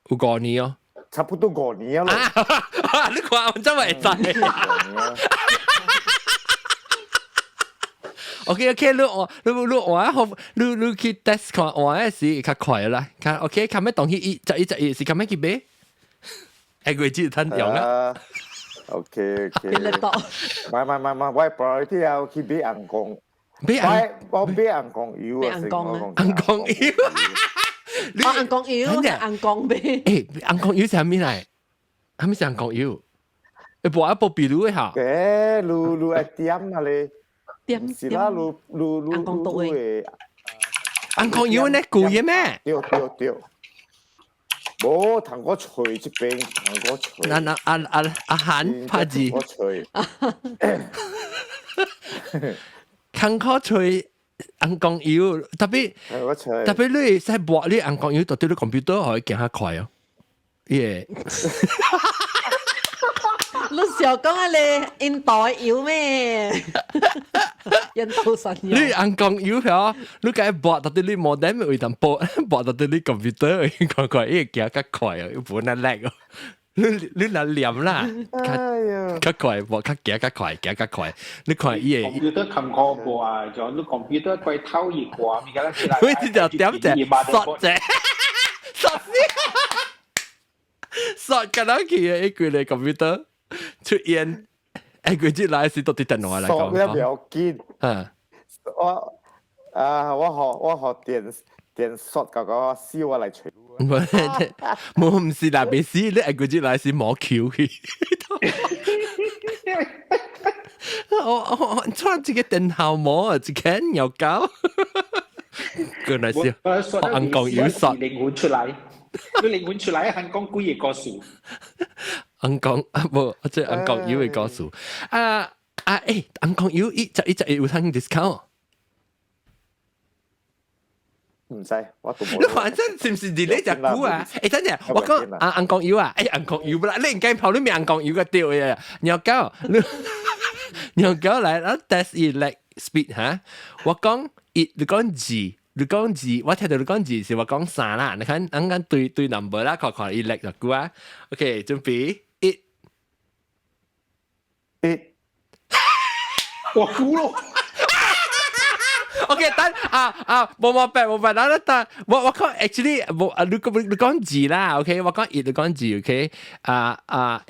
有5年哦。差不多5年啦。你看我真係知。OK， 你玩好，你去 test 看玩是較快啦。看 OK， 看咩東西11是看咩去買？佢知吞用啦。OK。買，我 priority 要去買紅光。我買紅光油啊，紅光油。紅光油係紅光咩？紅光油係咩嚟？係咪紅光油？你播一部比如一下。你係點啊你？點？是啦，你紅光豆嘅。紅光油呢貴嘅咩？對。冇糖果脆這邊，糖果脆。阿韓拍字。糖果脆。糖果脆。紅光油特別你使播你紅光油到對你 computer 可以行較快哦。耶！你想講啊你印度油咩？印度神油。你紅光油係你該播到對你 modem 會當播到對你 computer 會快，因為行較快哦，要本來 lag 哦。你嗱念啦，較快播較行較快，你看伊個。computer 看過播啊，就你 computer 怪偷熱過，而家起來。佢就點啫，索啫，索緊啦，佢嘅一句嚟 computer 出現，佢之來是到啲電話嚟講。索一秒見。我學電索嗰個燒我嚟除。冇唔是啦，別死你係佢之來是冇 Q 嘅。我穿這個電號膜啊，一間又搞。個嚟笑，紅光油索。靈魂出來，你靈魂出來，紅光幾個數？紅光冇，即係紅光油嘅個數。紅光油一有通 discount。唔使，我都冇。你反正是唔是你隻股啊？真嘅，我講紅光油啊，紅光油啦，你唔計跑你咪紅光油個掉嘅，你要搞嚟啦 ，test elect speed 嚇。我講你講字，我聽到你講字是我講3啦。你看啱啱對 number 啦，看 elect 隻股啊。OK，準備1。我估咯。OK， 等冇辦，等我講 actually 冇你講字啦 ，OK， 我講你講字 ，OK，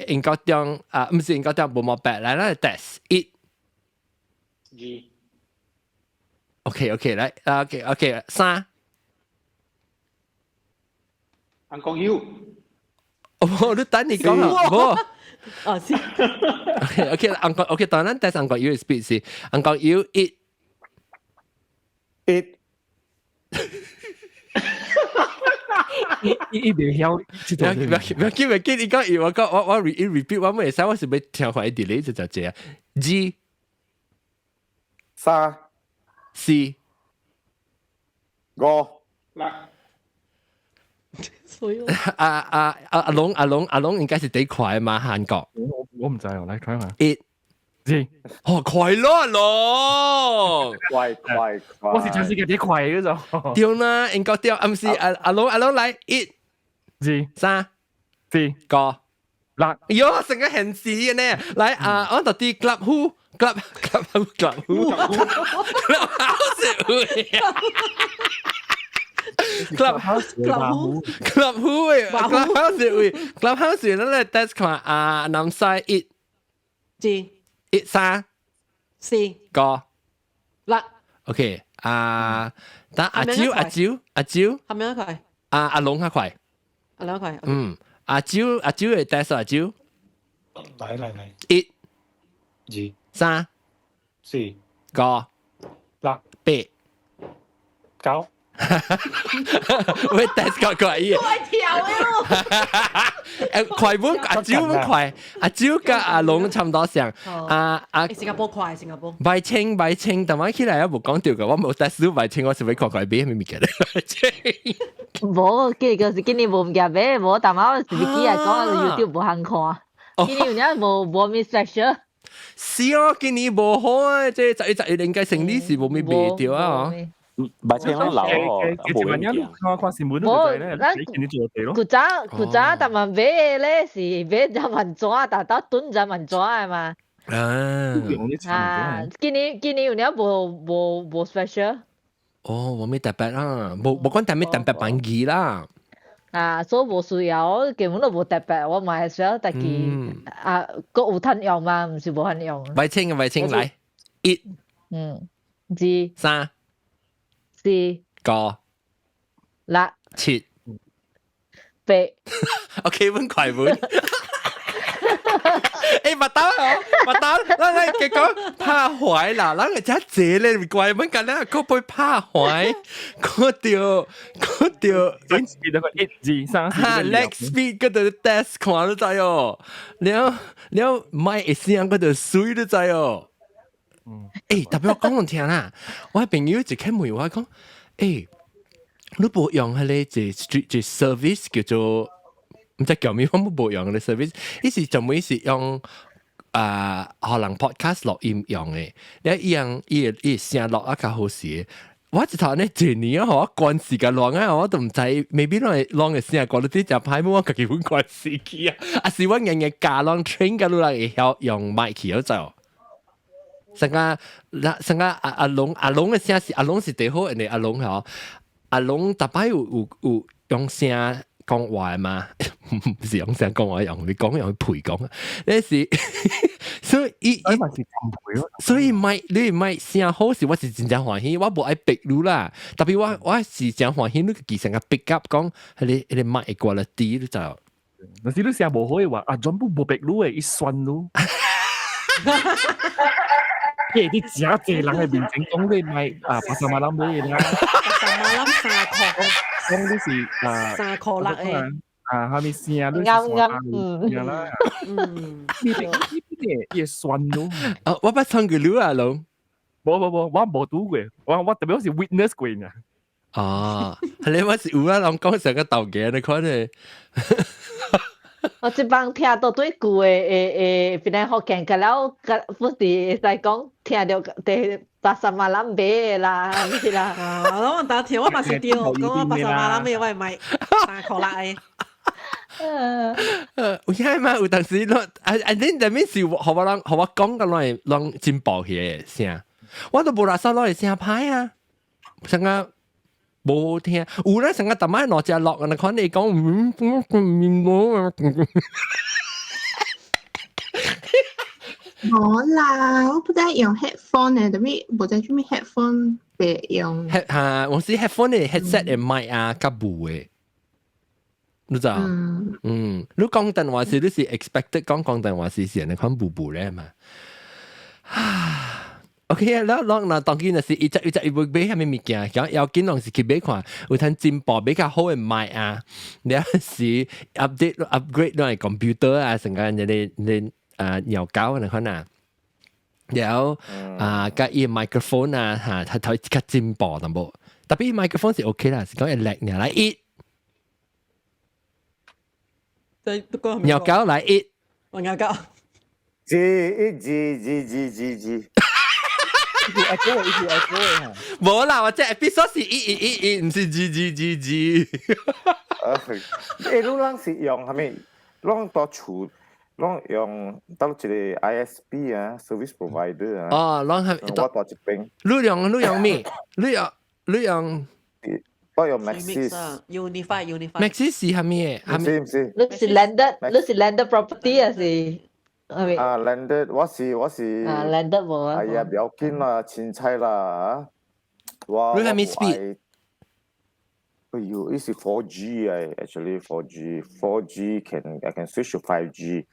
應該中唔是應該中冇辦嚟啦 ，test 1。OK， 嚟，OK， 3。紅光油。你等你講啦，冇。哦，先。OK， 當然 test 紅光油 speed 是紅光油1。一定要，唔要，你講我 repeat，我冇使，我是要聽快 delay 就這樣。G 3、4、5。阿龍應該是幾快嘛？韓國我唔知喎，嚟睇下。1、2，快咯，阿龍，快！我是全世界最快嗰種。對啦，應該對，唔是阿龍嚟1、2、3、4、5、6。喲，成個很字嘅呢，嚟我到啲 club house นั่นแหละแต่ขวาน้ำใส1 3 4 5 6 โอเค但阿蕉係咪一塊？阿龍一塊兩塊。阿蕉係第四阿蕉嚟1 2 3 4 5 6 8 9。喂，第個嘢，快本阿蕉本快，阿蕉跟阿龍差唔多上，新加坡快，新加坡。白青，但係起來有冇講掉嘅？我冇睇少白青，我是會快俾咪咪嘅。冇，今年冇唔夾俾，冇，但係我自己係講 YouTube 冇肯看，今年有啲冇 miss special。是啊，今年冇開，即係10月應該成呢時冇咪變掉啊！白青佬流其實萬一看新聞都係咧，你見你做地咯。古早但係俾咧是俾就民抓，但係蹲就民抓係嘛？今年有啲冇 special。哦，冇咩特別啦，冇講特別版機啦。所以冇需要，基本都冇特別，我買少特技個有吞用嘛，唔是冇吞用。白青嚟1 2 3 4 5 6 7 8 OK， 本快本。麥當，嗱，結果拍壞啦，嗱，人家借咧唔貴，乜緊咧？佢被拍壞，嗰條，Leg speed 個1、2、3、4。Leg speed 嗰度 test 看都知哦，你買一聲嗰度水都知哦。特別我講嚟聽啦，我係朋友一開門我講，你冇用係咧，就 service 叫做。唔知叫咩，我冇用嘅 service， 呢時就每時用可能 podcast 錄音用嘅，你樣聲錄啊較好時。我一頭呢一年啊，我趕時間錄啊，我都唔知，未必攞嘅聲講到啲就排冇我自己本趕時機啊。是我日日教錄 train 嘅錄嚟曉用 mic 嗰就。成個阿龍嘅聲是阿龍是最好，人哋阿龍嗬，阿龍特別有用聲。講話嘛，唔是用聲講話，用你講用去陪講啊！呢是，所以你唔係聲好時，我是真正歡喜，我冇愛逼你啦。特別我是真歡喜，你其實個 pick up 講係你麥嘅 quality 都就。但是你聲冇好嘅話，全部冇逼你嘅，一酸咯。你真濟人喺面前講你賣pasar malam俾你啦。pasar malam 3塊。講啲是3塊啦誒。係咪先啊？啱啦。也酸咯。我不唱佢了啊，龍。我冇讀過，我特別是 witness 過嘅。係你我是有啦，人講成個鬥嘅，你看你。我這幫聽到對句誒，邊個學見㗎了？不是在講聽到啲pasar malam俾啦，係啦。我打聽我嘛是對，講我pasar malam俾我係咪3塊啦誒。有啲嘛有當時咯，你入面是學我講嘅來讓進步嘅聲，我都冇拉手攞嚟聲派啊，成個。冇聽，有咧成個特買攞隻落，人哋看你講冇啦，我不知用 headphone 咧，特別冇知做咩 headphone 別用。我是 headphone 嘅 headset 嘅麥啊，甲部嘅，你知啊？你講電話時，你是 expected 講電話時人哋看部部咧嘛？OK 啊，嗱，當然就是一隻會買係咩物件，有見當時去買看，有睇進步比較好嘅麥啊，你是 upgrade 到係 computer 啊，成個你鳥狗你看啊， แล้วก็อีไมโครโฟนถ้าถอยก็จิ้มปอนะบ่แต่พี่ไมโครโฟนสิโอเค啦是講一叻เนี่ย來一鳥狗來一鳥狗G 冇啦，我即係必須是一，唔是 G。你啷是用係咪？啷多處，啷用到一個 ISP 啊 ，service provider 啊。哦，啷係我多一邊。你用咩？你用。我用 Maxis。Maxis Unify。是係咩？唔是。你是 landed property 啊是？landed 我是landed 冇啊。哎呀，不要緊啦，凊彩啦我你係咩 speed？ 哎呦，呢是 4G 啊 ，actually 4G I can switch to 5G。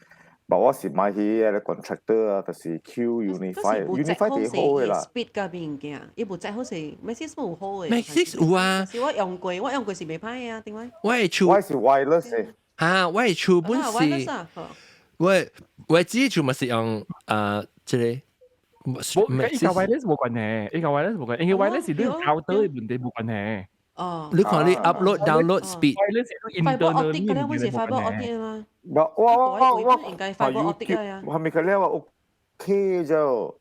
但我是買起個 contractor 啊，就是 Q Unify 幾好嘅啦。speed 嘅邊件，呢部隻好似 Maxis 冇好嘅。Maxis 有啊。我用過是未歹啊，點解？我是 wireless 嘅。我係出本是。我自己就咪是用即係。依個 wireless 冇關係，依個 wireless 冇關係，因為 wireless 都要靠到本地冇關係。哦，你看你 upload download speed。fiber optic 嘅咧，好似 fiber optic 啊嘛。我應該 fiber optic 啊。係咪佢咧話 OK 啫？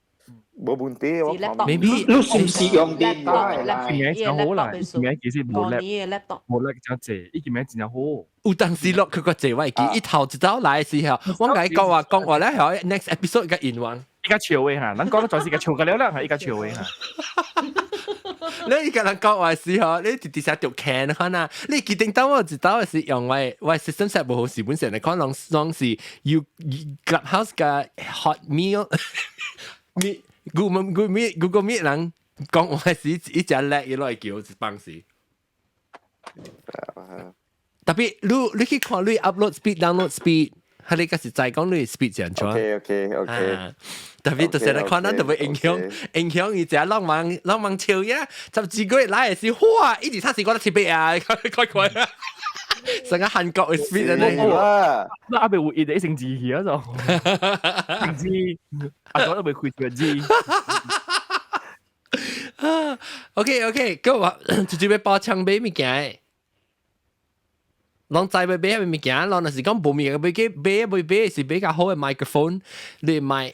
冇問題，我maybe 你是唔是用電腦啦？件嘢就好啦，件嘢其實冇 laptop，冇 laptop 就借，呢件嘢真係好。有當時落佢個借位機，一頭一走來嘅時候，我甲伊講話咧，係 next episode 嘅願望。依家潮嘅嚇，咱講到在時嘅潮嘅了啦，係依家潮嘅嚇。你而家人講話時候，你直接寫條 can 看啊！你決定當我知道係用我 system set 冇好時本上嚟講，當時要 Clubhouse 嘅 Hotmail Google Meet 人講我係時一隻叻嘢攞嚟叫幫時。特別你去看你 upload speed download speed。係你嗰時就係講你 speed 上咗。OK。特別就是你看到特別影響而家浪漫潮呀，就自己來嘅時，哇！一二三四覺得特別啊，佢成個韓國嘅 speed 啊！那阿伯會一成字起啊就，成字阿哥都未開個字。OK，咁我直接要包槍俾物件。攏知要買咩物件，攏若是講無物件買是比較好嘅麥克風，你買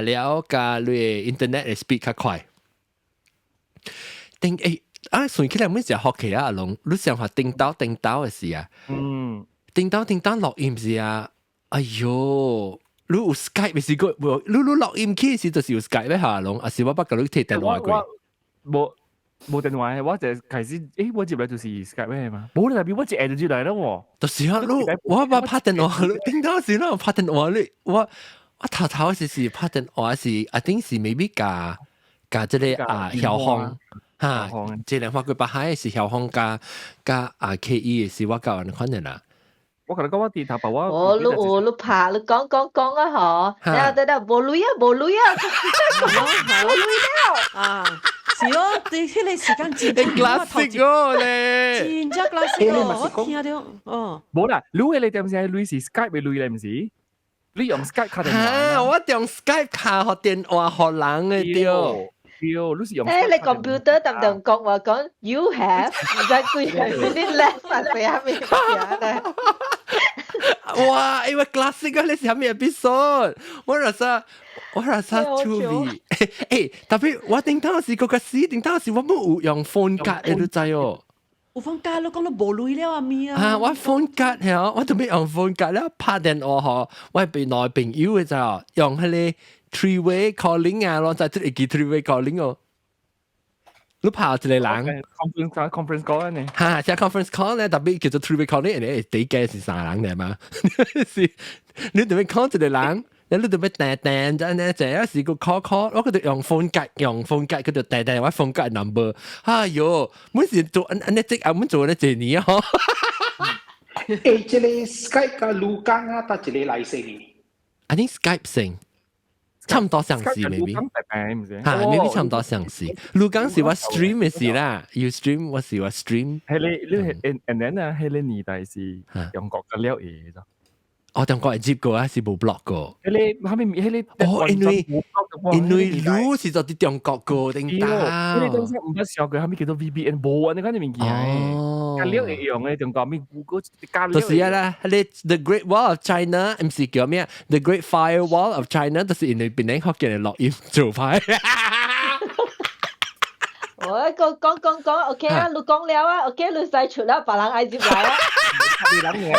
了加你 internet 嘅 speed 較快。算起來每時學期啊，阿龍，你想話叮當嘅事啊？叮當錄音是啊？哎喲，你有 Skype 嘅時個，你錄音機時就是有 Skype 咩？阿龍，還是我不過你貼電話過？冇電話，我就開始，我接嚟就是 Skype 咩嘛？冇啦，我接 add 住嚟啦喎。就是啊，我拍電話，點解是啦？拍電話你我頭是拍電話是，I think 是 maybe 加即個遙控嚇，即係話佢把海是遙控加KE 是我教人可能啦。我同你講我電頭把我。你拍，你講啊嗬，得，冇女啊，啊。是哦，你迄個時間真係 classic 哦咧，真正 classic 哦，我聽到哦。冇啦，你你點先？你是 Skype 嘅你唔是？你用 Skype 卡電話？我用 Skype 卡學電話學人嘅對。你是用？你 computer 當講話講 you have， 唔知佢啲叻法俾下面嘅咧。哇！因為 classic 啊，你是係咩 episode？我rasa truly，特別我頂當時嗰個時，頂當時我冇用 phone 卡，你都知哦。有 phone 卡，你講到無類了啊咪啊！我 phone 卡係我做咩用 phone 卡咧？拍電話嗬，我係俾內朋友嘅咋，用係你 three-way calling 啊，我就係記 three-way calling 哦。你拍一個人 conference call 呢？嚇，即係 conference call 咧，特別叫做 three-way calling，你第一個是啥人嚟嘛？是你做咩 call 一個人？你都咩訂真咧？就有時個 call， 我嗰度用 phone 卡，嗰度訂我 phone 卡 number。哎喲，每時做你即係咁做咧，這年啊！這個 Skype 嘅錄講啊，但這個來聲嘅。I think Skype 聲差唔多相似 ，maybe 嚇，maybe 差唔多相似。錄講是我 stream 嘅事啦，要 stream 我是我 stream。係你係 and then 啊，係你年代是用國嘅料嘢啫。哦，中國係接過啊，是冇 block 過。因為路是在啲中國個定到。你當時唔得時候佢後面叫做 VPN 冇啊，你講啲物件。加料嚟用嘅，仲講咩 Google 加料。就是啦，你 The Great Wall of China 唔是叫咩 ？The Great Firewall of China 就是因為邊啲學嘅人落音做派。我講 ，OK 啊，你講了啊 ，OK， 你使出啦，別人愛接來啊。你諗嘢。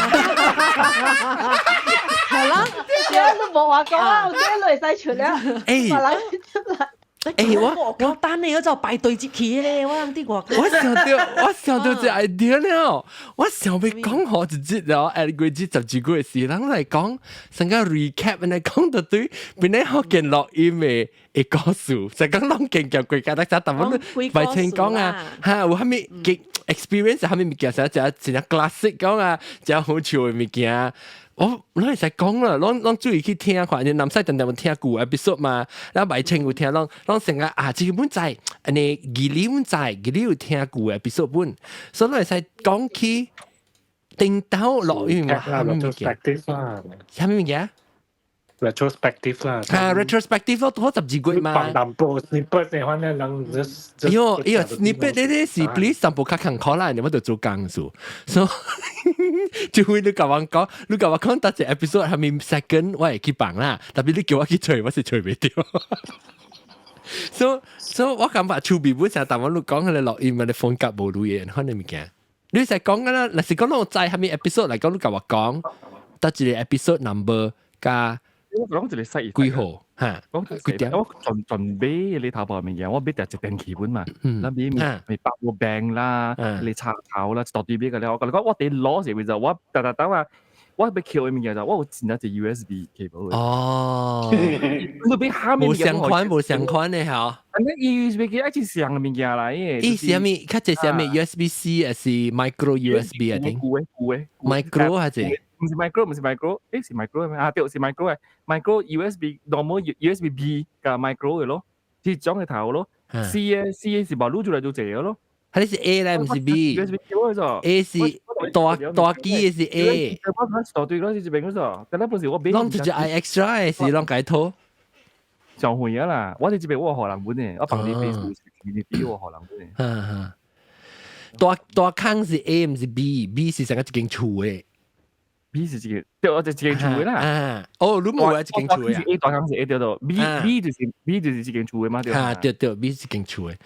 係啦，你冇話講啊 ，OK， 你使出啦，別人接來。我單你嗰就排隊接起咧，我諗啲我想到隻 idea 了，我想要講好一節了，誒，佢節十幾個嘅事，人嚟講，成個 recap 嚟講到對，邊啲學見錄音嘅歌數，就講攏見叫佢家得咋，但係唔係聽講啊，嚇，有蝦米嘅 experience 蝦米物件，就係 classic 講啊，就好笑嘅物件。我攞嚟實講啦，攞注意去聽看，你南西定定有聽舊 episode 嘛，然後咪清有聽，攞成個啊，基本就係你二年有聽舊 episode 本，所以攞嚟實講起定到落去嘛，係咪物件？係咪物件？retrospective 啦，retrospective 咯，好12個嘛。放淡波 snippet 嘅話咧，人喲，snippet 呢啲是 please 散步較勤考啦，你乜度做工數，所以就會你甲我講，你甲我講得隻 episode 係咪 second 我係去放啦，特別你叫我去吹，我是吹唔掉。所以我感覺儲備本身，但我你講佢哋錄音，你風格冇錄嘢，可能物件。你成日講㗎啦，嗱是講到我知係咪 episode 嚟講，你甲我講，得一個 episode number 加。我講就你細幾號嚇？幾點？我準備你頭部面嘢，我俾隻電器本嘛，嗱俾咪百個病啦，你插頭啦，到啲咩嘅咧？我講我哋攞時就我等啊，我俾橋嘅面嘢就我剪一隻 USB cable。哦，你俾下面冇相關嘅嚇。你 USB 嘅一隻上嘅面嘢嚟嘅。依係咪？佢隻係咪 USB-C 還是 micro USB 啊？定 micro 還是？唔是 micro， 唔是 micro， 誒是 micro 咩？啊對，是 micro 嘅 ，micro USB normal USB B 嘅 micro 嘅咯，即係裝嘅頭咯。C 嘅是把錄出來就這個咯。係你是 A 咧，唔是 B。USB 叫咗。A 是大機嘅是 A。我對嗰時就變咗咗，但係本時我俾。攞住隻 I extra 嘅是攞解套。就會啊啦，我哋這邊我荷蘭本嘅，我幫你 Facebook 你啲我荷蘭本嘅。大坑是 A 唔是 B，B 是成個一間厝嘅。B 是自己，對，我就自己做嘅啦。哦，你冇啊，自己做嘅。A 大坑是 A 掉到 B 就是自己做嘅嘛，對。對 B 自己做嘅。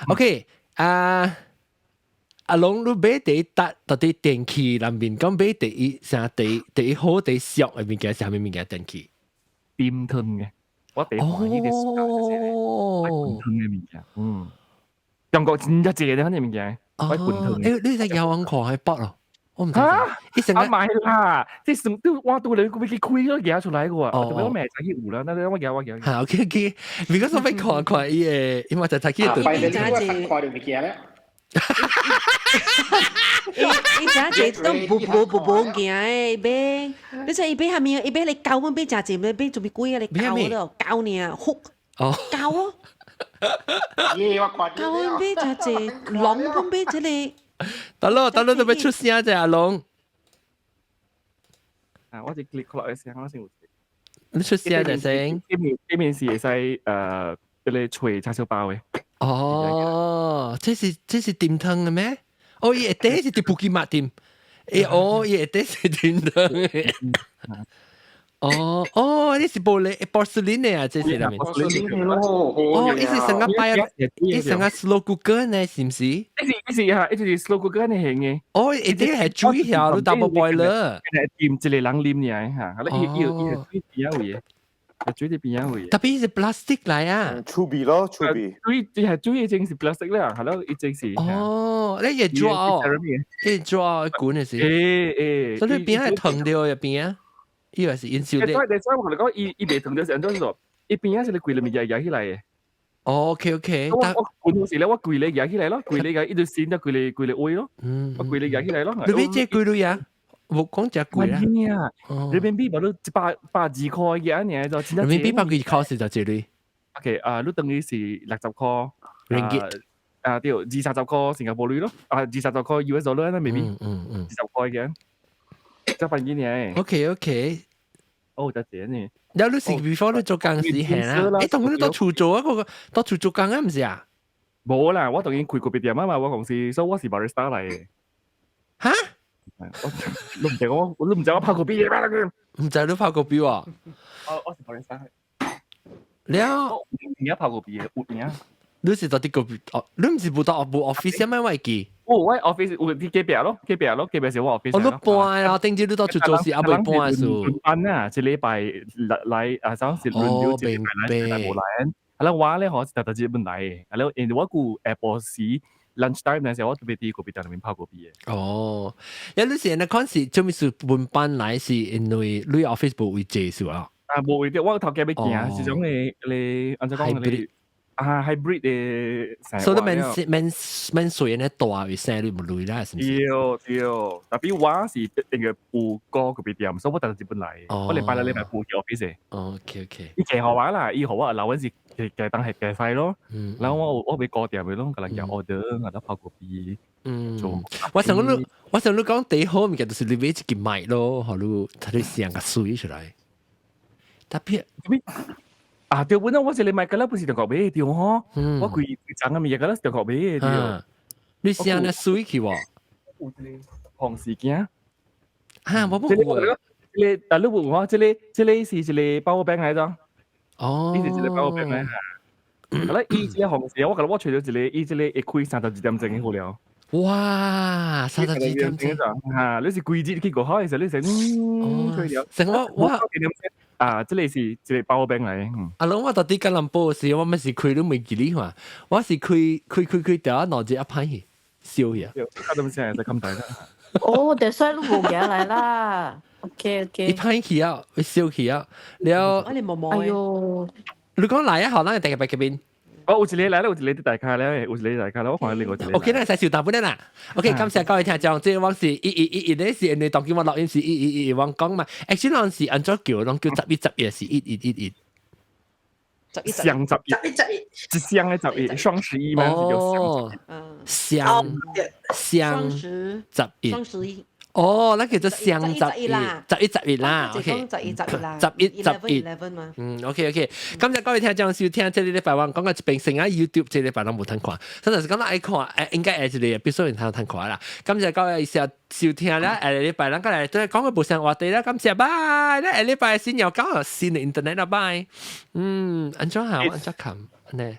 OK，阿龍你買第一搭到底電器裡面講買第一好第一俗嘅物件係咩物件電器？電筒嘅，我第一買呢啲電筒嘅物件。中國真一隻嘅呢物件，我電筒。誒，你隻有眼狂係筆咯？我唔知，一成日買啦，即係都哇到你佢幾虧咗嘢出嚟嘅喎，特別我咩仔去湖啦，那我有。嚇 OK， 如果我俾看伊因為就睇佢對。你揸住看到物件咧？伊揸住都冇件誒，俾你就俾下面，俾你教咁俾揸住，俾做咩鬼啊？你教咯，教你啊，哭教咯，教咁俾揸住，浪咁俾住你。得咯，都俾出聲啫，阿龍。我哋 click 落嚟聲，我先會。你出聲就聲。呢面是係俾你吹叉燒包嘅。哦，這是電燈嘅咩？哦，依啲是啲布基麥店。哦，依啲是電燈嘅。哦，呢是玻璃 porcelain 嘅啊，這是啦面。哦，呢是成個擺，呢成個 slow cooker 呢，是唔是？呢是 slow cooker 呢係嘅。哦，呢啲係煮下都 double boiler。係掂住你冷黏嘅嚇，係啦，要煮邊樣嘢？煮啲邊樣嘢？特別係 plastic 嚟啊。儲備咯，儲備。煮嘢正是 plastic 啦，係咯，一正是。哦，呢嘢做哦，呢做管嘅事。所以邊係藤條入邊啊？依個是煙燒的。所以我同你講，伊未同咗成張數，伊邊一時你攰裏面壓起嚟嘅。哦 ，OK。我攰到時咧，我攰你壓起嚟咯，攰你嘅，一條線就攰你愛咯。我攰你壓起嚟咯。你邊隻攰到呀？冇講隻攰啦。你邊邊把都100字塊嘅嘢就錢一。你邊100個考試就這裡。OK，你等於是60塊。ringgit。對，20-30塊新加坡幣咯。20-30塊US dollar 啦，maybe。20塊嘅。執翻幾年。OK。哦，就這呢。有你是 before 你做工時係啦，誒，同你到處做啊，嗰個到處做工啊，唔是啊？冇啦，我當然開個別店啊嘛，我公司，所以我是 barista 嚟嘅。嚇？你唔知我泡過邊嘢咩？唔知你泡過邊啊？我是 barista。了，而家泡過邊嘢？活嘢。你是到啲個哦？你唔是冇到冇 office 咩位記？我 office 有啲幾別咯，幾別是我 office。我都搬啦，頂住你到處做事，阿未搬數。搬啊，一禮拜嚟啊，上次輪流一禮拜嚟，冇嚟。係啦，我咧可是特自己本嚟嘅。係咯，因為我顧 Apple 時 lunch time 嗰時，我特別啲個別喺裏面泡過邊嘅。哦，有啲時呢，嗰陣時做咩事搬搬嚟是因為你 office 冇會借數啊？啊，冇會啲，我頭家要見，是種你按照講你。hybrid 嘅，所以免水呢大會生你唔累啦，是唔是？對，特別我是定個布個嗰邊店，所以我特日本嚟，我禮拜六禮拜布嘅 office。OK。以前好玩啦，以後我留嗰時嘅當係嘅費咯，然後我俾個店咪咯，可能有 order，我都跑過邊。我想你講第一好咪就是你買一件麥咯，好你睇你成個水出來，特別。啊，對，本來我是你買嘅啦，不是中國買嘅嗬。我佢賺嘅咪嘢嘅啦，中國買嘅。你成日水去喎？紅事件。嚇，我冇喎。你問我，這裡是一個包餅嚟咗。哦。呢是一個包餅嚟。係啦，依個紅事，我覺得我除咗一個，依個一開32點鐘好了。哇，32點鐘。嚇，你是貴節去過海嘅時候，你成吹了。成我。啊，這裡是一個包餅嚟。阿龍，我到底吉隆坡時，我咪是開都未記你嘛，我是開掉腦子一拍去，笑嘢。我都唔知係咁大啦。哦，第三都冇嘅嚟啦。OK。一拍去啊，會笑去啊，了。你冇冇？哎呦，你講嚟啊，好，咱第一個邊邊。有一個嚟啦，有一個大咖咧，有一個大咖啦，我看另外一個。OK，咱使小大本啦。OK，感謝各位聽眾，即係我是111呢是因為當今我錄音是111我講嘛 ，actually 我是按照叫，我叫11是111。雙11，一雙嘅11，雙11嘛，哦，雙11。哦，那叫做雙11啦，11啦，OK， 11嘛，OK， 今日各位聽眾收聽這裡禮拜我講個一邊成啊 YouTube 這裡禮拜都冇睇看，真係是講到愛看，應該係一個必須要睇看啦。今日各位收聽啦，禮拜咱個嚟都係講個無相話題啦，感謝拜，咧禮拜先又講新嘅 internet 啦拜，安怎好，安怎冚呢？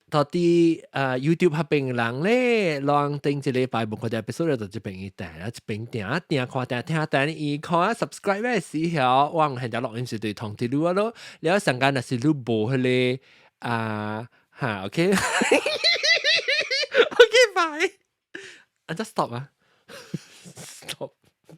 到底YouTube 合併人咧，讓定一禮拜無看到 episode 就一邊一定啦，一邊定看定聽定伊看 subscribe 嘅時候，我現在錄音是對通知你咯，了上間若是你無迄個嚇 OK OK bye， just stop 啊 stop。